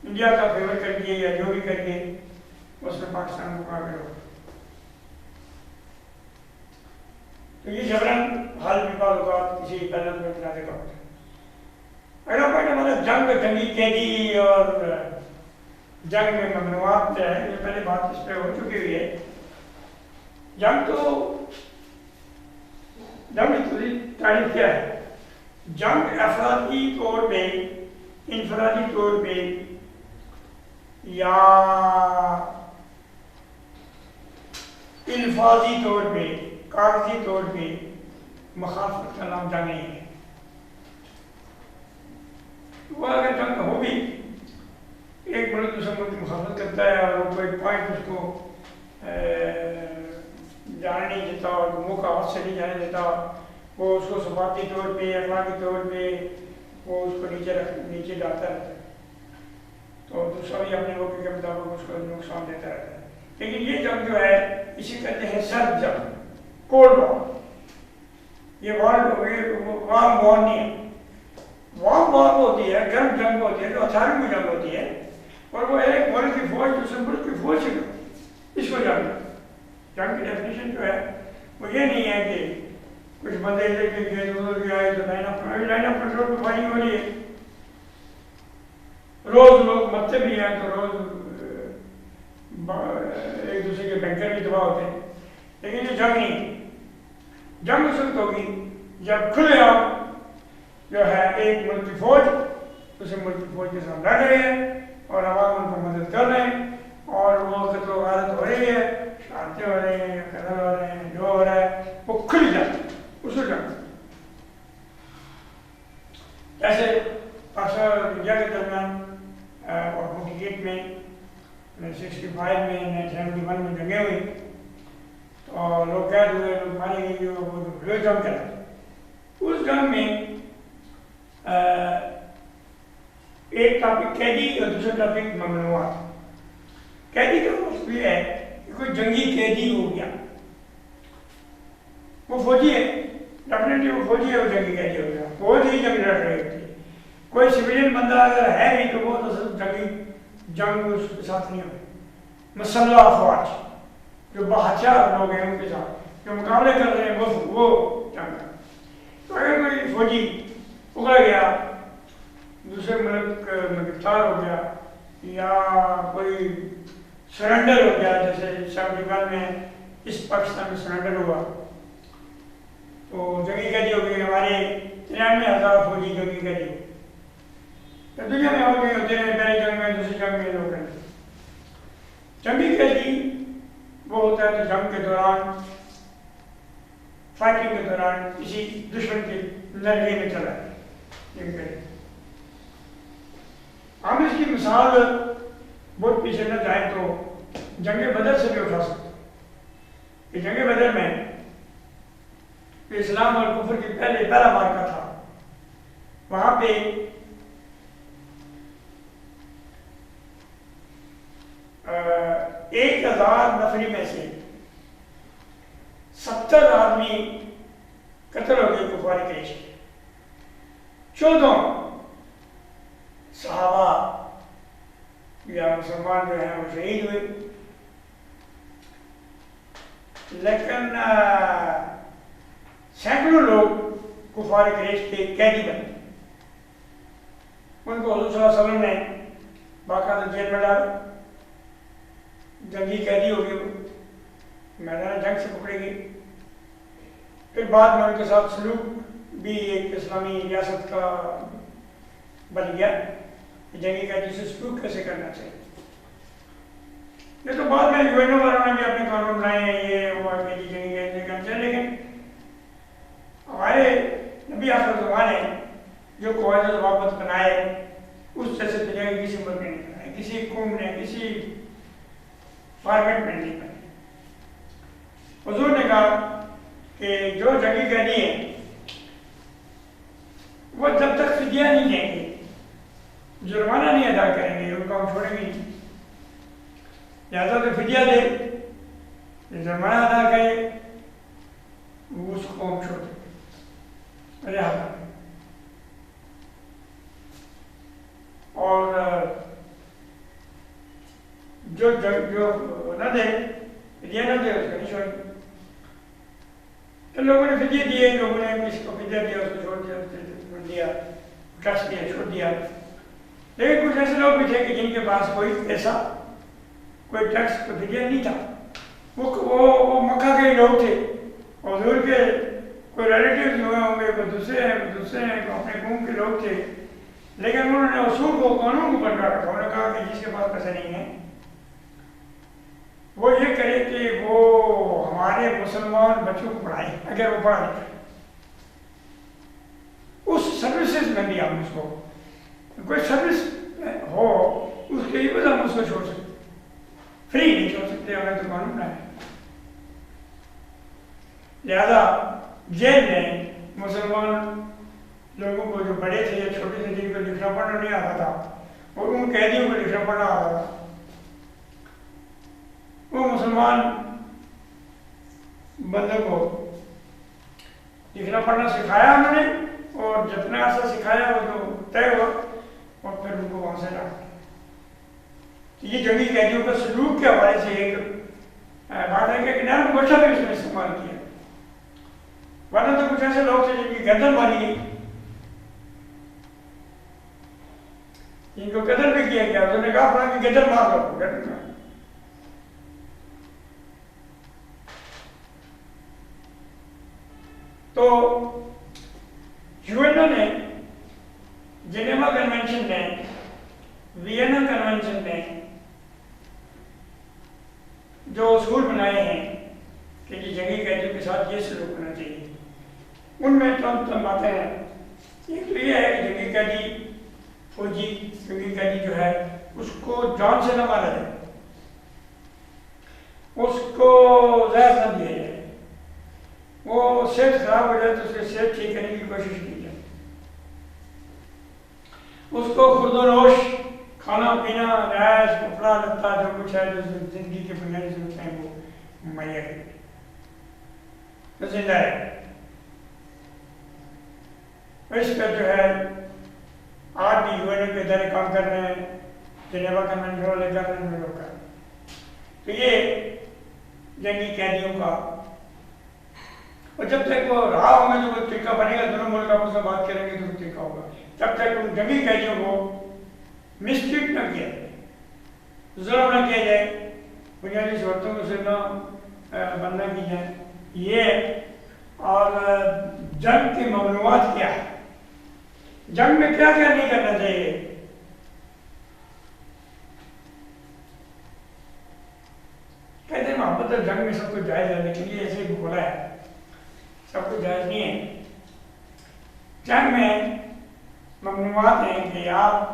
انڈیا کا فیور کر کے یا جو بھی کر کے اس نے پاکستان کو کہا کرو، تو یہ جبرن حل بھی بعض اوقات کسی پیدل میں بنانے کا ہوتا ہے۔ اگلا پوائنٹ ہمارا جنگ جنگی قیدی اور جنگ میں ممنوعات ہے، یہ پہلے بات اس پہ ہو چکی ہوئی ہے۔ جنگ کی تاریخ کیا ہے؟ جنگ افرادی طور پہ، انفرادی طور پہ یا الفاظی طور پہ، کاغذی طور پہ مخالفت کا نام جنگ نہیں ہے۔ وہ اگر جنگ ہو بھی، ایک ملک دوسرے ملک کی مخالفت کرتا ہے اور وہ کوئی پوائنٹ اس کو جانے نہیں دیتا اور موقع ہاتھ سے نہیں جانے دیتا، وہ اس کو ثقافتی طور پہ، اخلاقی طور پہ وہ اس کو نیچے لاتا رہتا ہے۔ تو دوسرا بھی اپنے موقع کے مطابق اس کو نقصان دیتا رہتا ہے. لیکن یہ جنگ جو ہے اسی کہتے ہیں سرد جنگ، کولڈ وار. یہ وار وارم وار نہیں ہے. وارم وار ہوتی ہے، گرم جنگ ہوتی ہے، جو ہتھیاروں کی جنگ ہوتی ہے، اور وہ ایک ملک کی فوج دوسرے ملک کی فوج سے اس کو جنگ کی ڈیفینیشن جو ہے وہ یہ نہیں ہے کہ کچھ بندے لے کے گئے تو آئے تو لائن اپ کنٹرول پہ فائرنگ ہو رہی ہے. روز لوگ مرتے بھی ہیں تو روز ایک دوسرے کے بینکر بھی تباہ ہوتے ہیں. لیکن یہ جنگ نہیں. جنگ اس وقت ہوگی جب کھلے آپ جو ہے ایک ملک کی فوج دوسرے ملک کی فوج کے ساتھ لڑ رہے ہیں اور عوام ان کو مدد کر رہے ہیں اور وہ قتل و غارت ہو رہی ہے، شہادتیں ہو رہی ہیں، قتل ہو رہے ہیں، جو ہو رہا ہے وہ کھل جاتا ہے اس کو جنگ. جیسے پاکستان اور انڈیا کے درمیان اور 48 میں 65 میں 71 میں جنگیں ہوئی تو لوگ قید ہوئے، لوگ مارے گئے، جو وہ جنگ کرا. اس جنگ میں ایک ٹاپک قیدی اور دوسرا ٹاپک ممنوعات. قیدی کا مقصد یہ ہے کہ کوئی جنگی قیدی ہو گیا، وہ فوجی ہے، ڈیفینیٹلی وہ فوجی ہے، وہ جنگی قیدی ہو گیا، فوج ہی جنگ لڑ رہی ہوتی ہے. کوئی سویلین بندہ اگر ہے بھی تو وہ تو جنگی جنگ اس کے ساتھ نہیں ہوئی. مسلح افواج جو باہچار لوگ ہیں ان کے ساتھ جو مقابلے کر رہے ہیں وہ جنگ ہے. تو اگر کوئی فوجی پکڑا گیا، دوسرے ملک میں گرفتار ہو گیا یا کوئی سرنڈر ہو گیا، جیسے 71 میں اس پاکستان میں سرنڈر ہوا تو جنگی قیدی ہو گئی. ہمارے 93,000 فوجی جنگی قیدی ہو گئے. دنیا میں اور بھی ہوتے ہیں، پہلی جنگ میں دوسری جنگ میں لوگ ہیں. جنگی قیدی وہ ہوتا ہے جو جنگ کے دوران فائٹنگ کے دوران کسی دشمن کے لڑنے میں چلا ہے. جنگی قیدی ہم اس کی مثال بہت پیچھے نہ جائیں تو جنگ بدر سے بھی اٹھا سکتے ہیں کہ جنگ بدر میں اسلام اور کفر کی پہلا مارکا تھا. وہاں پہ 1,000 نفری میں سے 70 آدمی قتل ہو گئے کفار قریش کے. 14 صحابہ یا مسلمان جو ہیں وہ شہید ہوئے. لیکن سینکڑوں لوگ کفار قریش کے قیدی بنے. ان کو حضور صلی اللہ علیہ وسلم نے باقاعدہ جیل میں ڈالا. جنگی قیدی ہو گئے، میدان جنگ سے پکڑے گئے. پھر بعد میں ان کے ساتھ سلوک بھی ایک اسلامی ریاست کا بن گیا کہ جنگی قیدی سے سلوک کیسے کرنا چاہیے. یہ تو بعد میں یو والوں نے بھی اپنے قانون بنائے ہیں، یہ وہ جنگی قیدی کرنا چاہیے. لیکن ہمارے نبی آخر زمان نے جو قواعد و ضوابط بنائے اس جیسے دنیا کے کسی ملک نے نہیں بنائے، کسی قوم نے، کسی فارمیٹ میں نہیں بنائے. حضور نے کہا کہ جو جنگی قیدی ہیں وہ جب تک فدیہ نہیں دیں گے، جرمانہ نہیں ادا کریں گے، ان کو ہم چھوڑیں گے نہیں. لہٰذا تو فدیہ دے، جرمانہ ادا کرے، اس کو ہم چھوڑ دیں. اور جو نہ دے، فدیہ نہ دے، اس کو نہیں چھوڑیں. تو لوگوں نے فدیہ دیے، لوگوں نے کسی کو فدیہ دیا، اس کو چھوڑ دیا، چھوڑ دیا، ٹیکس دیا، چھوڑ دیا. لیکن کچھ ایسے لوگ بھی تھے کہ جن کے پاس کوئی پیسہ، کوئی ٹیکس، کوئی فدیہ نہیں تھا. وہ مکہ کے لوگ تھے، حضور کے کوئی ریلیٹیوز ہوئے ہوں گے، کوئی دوسرے ہیں، کوئی اپنے قوم کے لوگ تھے. لیکن انہوں نے اصول کو، قانون کو بنوا رکھا. انہوں نے کہا کہ جس کے پاس پیسے نہیں ہیں وہ یہ کرے کہ وہ ہمارے مسلمان بچوں کو پڑھائے، اگر وہ پڑھا لکھے. اس سروسز میں بھی ہم اس کو کوئی سروس ہو اس کے لیے ہم اس کو چھوڑ سکتے، فری نہیں چھوڑ سکتے، ہمیں تو قانون ہے. لہذا جیل میں مسلمان لوگوں کو جو بڑے تھے یا چھوٹے تھے، جن کو لکھنا پڑھنا نہیں آتا تھا، اور ان قیدیوں کو لکھنا پڑھنا آ رہا تھا. وہ مسلمان بندے کو لکھنا پڑھنا سکھایا انہوں نے، اور جتنا ایسا سکھایا وہ جو طے ہوا، اور پھر ان کو وہاں سے لایا. یہ جنگی قیدیوں کا سلوک کے حوالے سے ایک بات ہے کہ نرم گوشہ بھی اس نے استعمال کیا. ورنہ تو کچھ ایسے لوگ تھے جن کی گردن ماری گئی، جن کو قتل بھی کیا گیا. انہوں نے کہا فلاں کی گردن مار دو، گردن مار. تو یو این او نے جنیوا کنونشن میں، وینا کنونشن میں جو اصول بنائے ہیں کہ جنگی قیدیوں کے ساتھ یہ سلوک ہونا چاہیے، ان میں چند باتیں ہیں. ایک تو یہ ہے کہ جنگی قیدی، فوجی جنگی قیدی جو ہے اس کو جان سے نہ مارا جائے، اس کو زہر نہ دیا جائے. وہ صحت خراب ہو جائے تو اس کی صحت ٹھیک کرنے کی کوشش کی جائے. اس کو خورد و نوش کھانا پینا، رہائش، کپڑا لتا، جو کچھ ہے جو زندگی کی بنیادی ضرورتیں ہیں وہ مہیا کی تو زندہ ہے. اس پہ جو ہے آج بھی یو این او کے ادارے کام کر رہے ہیں، جنیوا کنونشن والے کر رہے ہیں، لوگ کر رہے ہیں. تو یہ جنگی قیدیوں کا، اور جب تک وہ رہا ہوگا جو وہ طریقہ بنے گا، دونوں ملک آپس میں بات کریں گے تو وہ طریقہ ہوگا. جب تک ان جنگی قیدیوں کو مسٹریٹ نہ کیا جائے، ظلم نہ کیا جائے، بنیادی ضرورتوں سے نہ بند نہ کی جائے. یہ اور جنگ کی ممنوعات کیا ہے، جنگ میں کیا کیا نہیں کرنا چاہیے. کہتے ہیں محبت اور جنگ میں سب کچھ جائز ہے، لیکن یہ ایسے ہی بولا ہے، سب کچھ جائز نہیں ہے. جنگ میں ممنوعات ہیں کہ آپ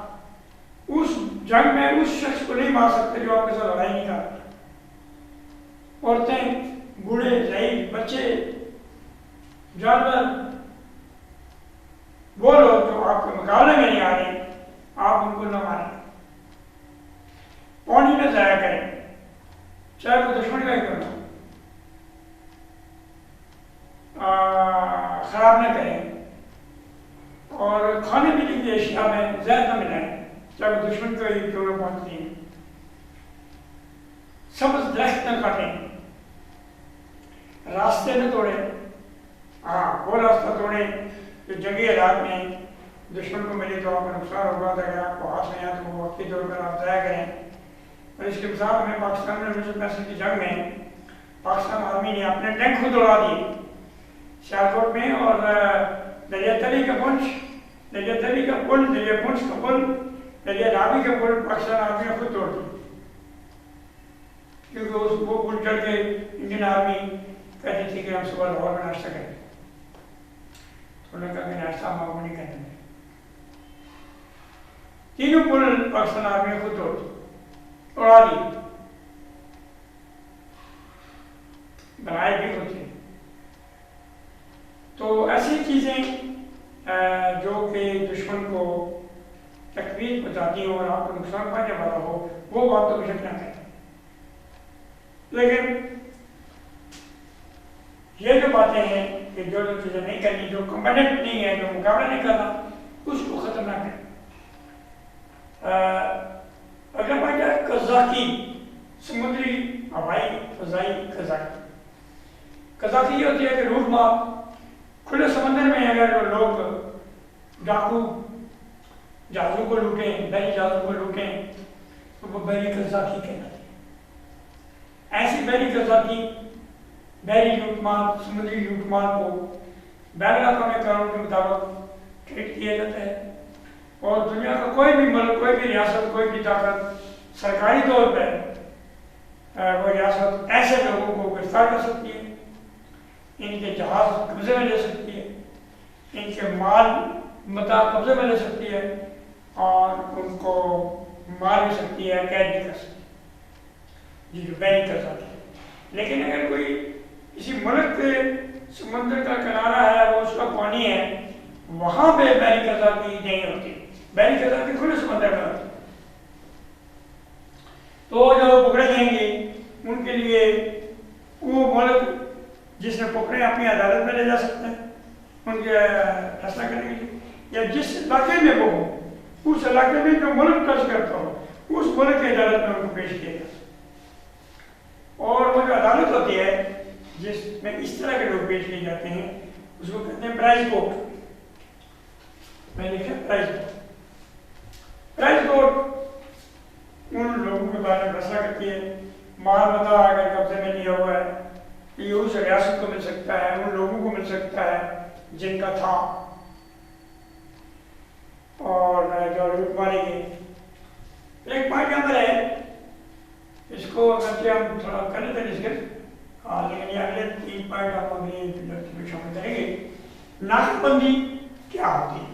اس جنگ میں اس شخص کو نہیں مار سکتے جو آپ کے ساتھ لڑائی نہیں کرتا. عورتیں، بوڑھے، ضعیف، بچے، جانور، وہ لوگ جو آپ کے مقابلے میں نہیں آ رہے، آپ ان کو نہ ماریں. پانی نہ ضائع کریں، چاہے وہ دشمن کا ہی کرنا، خراب نہ کریں. اور کھانے پینے کی اشیاء میں زہر نہ ملائیں، چاہے وہ دشمن کو ہی کیوں نہ پہنچتی ہیں. سبز درخت نہ کاٹیں، راستے نہ توڑیں. وہ راستہ توڑیں جو جنگی حالات میں دشمن کو ملے تو آپ کا نقصان ہوگا، اگر آپ کو ہاتھ میں آیا تو وہ وقتی طور پر آپ ضائع کریں. اور اس کے مثال ہمیں پاکستان میں 1965 کی جنگ میں پاکستان آرمی نے اپنے ٹینک خود اڑا دیے سیالکوٹ میں، اور دریا تلی کا پنچ، دریا تلی کا پل، دریا پنچ کا پل، دریا راوی کا پل پاکستان آرمی نے خود توڑ دی، کیونکہ وہ پل چڑھ کے انڈین آرمی کہتی تھی کہ ہم صبح لاہور میں ناشتہ کریں. تو انہوں نے کہا کہ ناشتہ ہم آپ کو نہیں کرنے دیں. تینوں پل پاکستان آرمی نے خود توڑ دی، اڑا دی، بنائے بھی ہوتے. تو ایسی چیزیں جو کہ دشمن کو تکلیف پہنچاتی ہوں اور آپ کو نقصان پہنچنے والا ہو، وہ بات تو بشک نہ کریں. لیکن یہ جو باتیں ہیں کہ جو چیزیں نہیں کرنی، جو کمپیٹنٹ نہیں ہے، جو مقابلہ نہیں کرنا، اس کو ختم نہ کریں. اگر بات ہے قزاقی، سمندری، ہوائی، فضائی قزاقی. قزاقی یہ ہوتی ہے کہ لوٹ مار کھلے سمندر میں اگر لوگ ڈاکو جہازوں کو لوٹیں، بحری جہازوں کو لوٹیں تو وہ بحری قزاقی کہلاتے ہیں. ایسی بحری قزاقی، بحری لوٹ مار، سمندری لوٹ مار کو بین الاقوامی قانون کے مطابق ٹریٹ کیا جاتا ہے. اور دنیا کا کوئی بھی ملک، کوئی بھی ریاست، کوئی بھی طاقت سرکاری طور پر وہ ریاست ایسے لوگوں کو گرفتار کر سکتی ہے، ان کے جہاز قبضے میں لے سکتی ہے، ان کے مال متاع قبضے میں لے سکتی ہے، اور ان کو مار بھی سکتی ہے، قید بھی کر سکتی ہے، جی جو بحری قزاقی. لیکن اگر کوئی کسی ملک کے سمندر کا کنارہ ہے، وہ اس کا پانی ہے، وہاں پہ بحری قزاقی نہیں ہوتی. بحری قزاقی کھلے سمندر میں ہوتی ہے. تو جو پکڑے جائیں گے ان کے لیے وہ ملک جس نے پکڑے اپنی عدالت میں لے جا سکتے ہیں ان کے فیصلہ کرنے کے لیے، یا جس علاقے میں وہ ہو اس علاقے میں جو ملک ٹچ کرتا ہو اس ملک کی عدالت میں ان کو پیش کیا جائے۔ اور وہ جو عدالت ہوتی ہے جس میں اس طرح کے لوگ پیش کیے جاتے ہیں اس کو کہتے ہیں پرائز کورٹ۔ میں نے لکھا پرائز کورٹ۔ پرائز کورٹ ان لوگوں کے بارے میں فیصلہ کرتی ہے، مال متا اگر قبضے میں لیا ہوا ہے یہ اس ریاست کو مل سکتا ہے، ان لوگوں کو مل سکتا ہے جن کا تھا، اور جو لوٹ مارے گئے۔ ایک پوائنٹ نمبر ہے، اس کو ہم تھوڑا کر لیتے ہیں ڈسکس، لیکن یہ اگلے 3 پوائنٹ آپ اگلی میں شامل کریں گے۔ ناکہ بندی کیا ہوتی ہے؟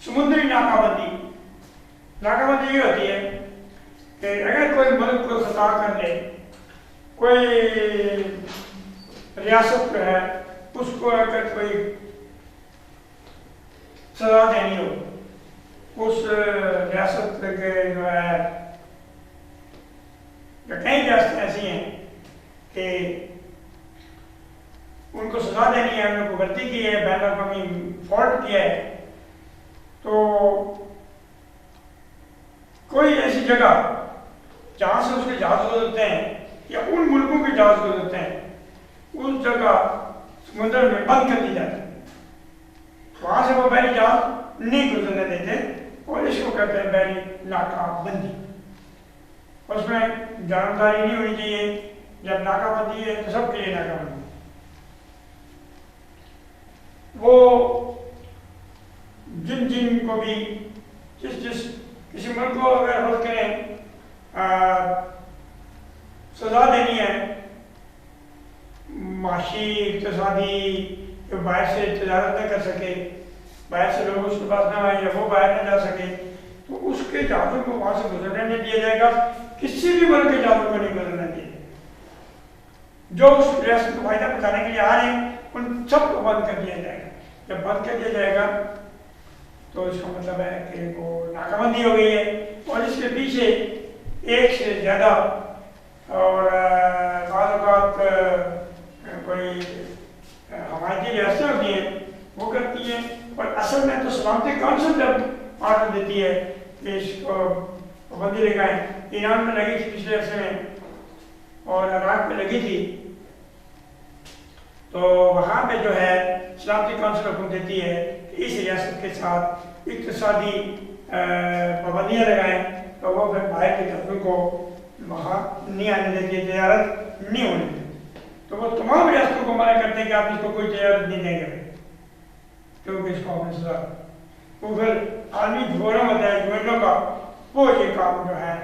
سمندری ناکہ بندی، ناکہ بندی یہ ہوتی ہے کہ اگر کوئی ملک کو خطا کر لے، کوئی ریاست جو ہے اس کو اگر کوئی سزا دینی ہو، اس ریاست کے جو ہے کئی ریاستیں ایسی ہیں کہ ان کو سزا دینی ہے، انہوں کو غلطی کی ہے، بین الاقوامی فالٹ کیا ہے، تو کوئی ایسی جگہ جہاں سے اس کے جہاز گزرتے ہیں یا ان ملکوں کے جہاز گزرتے ہیں اس جگہ سمندر میں بند کر دی جاتی ہے، وہاں سے وہ بحری جہاز نہیں گزرنے دیتے، اور اس کو کہتے ہیں بحری ناکہ بندی۔ اس میں جانبداری نہیں ہونی چاہیے، جب ناکہ بندی ہے تو سب کے لیے ناکہ بندی۔ وہ جن کو بھی جس کسی ملک کو اگر فرض کریں سزا دینی ہے، معاشی اقتصادی، کہ باہر سے تجارت نہ کر سکے، باہر سے لوگ اس کے پاس نہ آئیں یا وہ باہر نہ جا سکے، تو اس کے جہازوں کو وہاں سے گزرنے نہیں دیا جائے گا، کسی بھی ملک کے جہازوں کو نہیں گزرنے دیا جائے گا۔ جو اس ریاست کو فائدہ پہنچانے کے لیے آ رہے ہیں ان سب کو بند کر دیا جائے گا۔ جب بند کر دیا جائے گا تو اس کا مطلب ہے کہ وہ ناکہ بندی ہو گئی ہے، اور اس کے پیچھے ایک سے زیادہ اور بعض اوقات کوئی حمایتی ریاستیں ہوتی ہیں وہ کرتی ہیں، اور اصل میں تو سلامتی کونسل جب آرڈر دیتی ہے کہ اس کو پابندی لگائیں۔ ایران میں لگی تھی پچھلے عرصے میں اور عراق میں لگی تھی، تو وہاں پہ جو ہے سلامتی کونسل حکم دیتی ہے کہ اس ریاست کے ساتھ اقتصادی پابندیاں لگائیں، تو وہ پھر باہر کے جہازوں کو وہاں نہیں آنے دیتی ہے، تجارت نہیں ہونے دیتی، تو وہ تمام ریاستوں کو منع کرتے ہیں کہ آپ اس کو کوئی تجارت نہیں دیں گے، کیونکہ اس کو ہم نے سزا۔ وہ پھر عالمی فورم ہوتا ہے یونینوں کا، وہ یہ کام جو ہے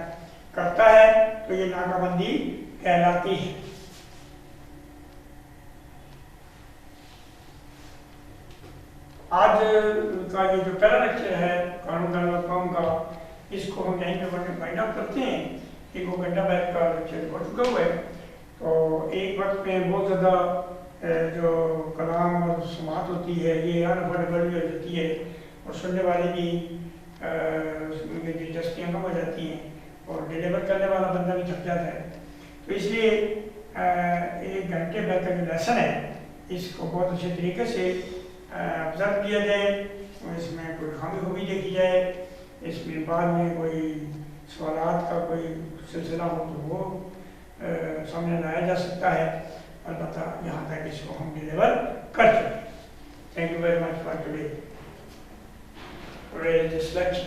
کرتا ہے، تو یہ ناکہ بندی کہلاتی ہے۔ آج کا یہ جو پہلا لیکچر ہے قانون دان اقوام کا، اس کو ہم یہیں پہ فائنڈ آؤٹ کرتے ہیں۔ 1 گھنٹہ بیٹھ کا لیکچر ہو چکا ہوا ہے، تو ایک وقت میں بہت زیادہ جو کلام اور سماعت ہوتی ہے یہ انافورڈیبل بھی ہو جاتی ہے، اور سننے والے بھی ان کی دلچسپیاں کم ہو جاتی ہیں، اور ڈیلیور کرنے والا بندہ بھی تھک جاتا ہے، تو اس لیے 1 گھنٹے بیٹھ کا جو لیسن ہے اس کو بہت اچھے طریقے سے آبزرو کیا جائے، اور اس میں کوئی خامی خوبی دیکھی جائے، اس میں بعد میں کوئی سوالات کا کوئی سلسلہ ہو تو وہ سامنے لایا جا سکتا ہے، البتہ یہاں تک اس کو ہم ڈیلیور کر چکے۔ Thank you very much for today this lecture.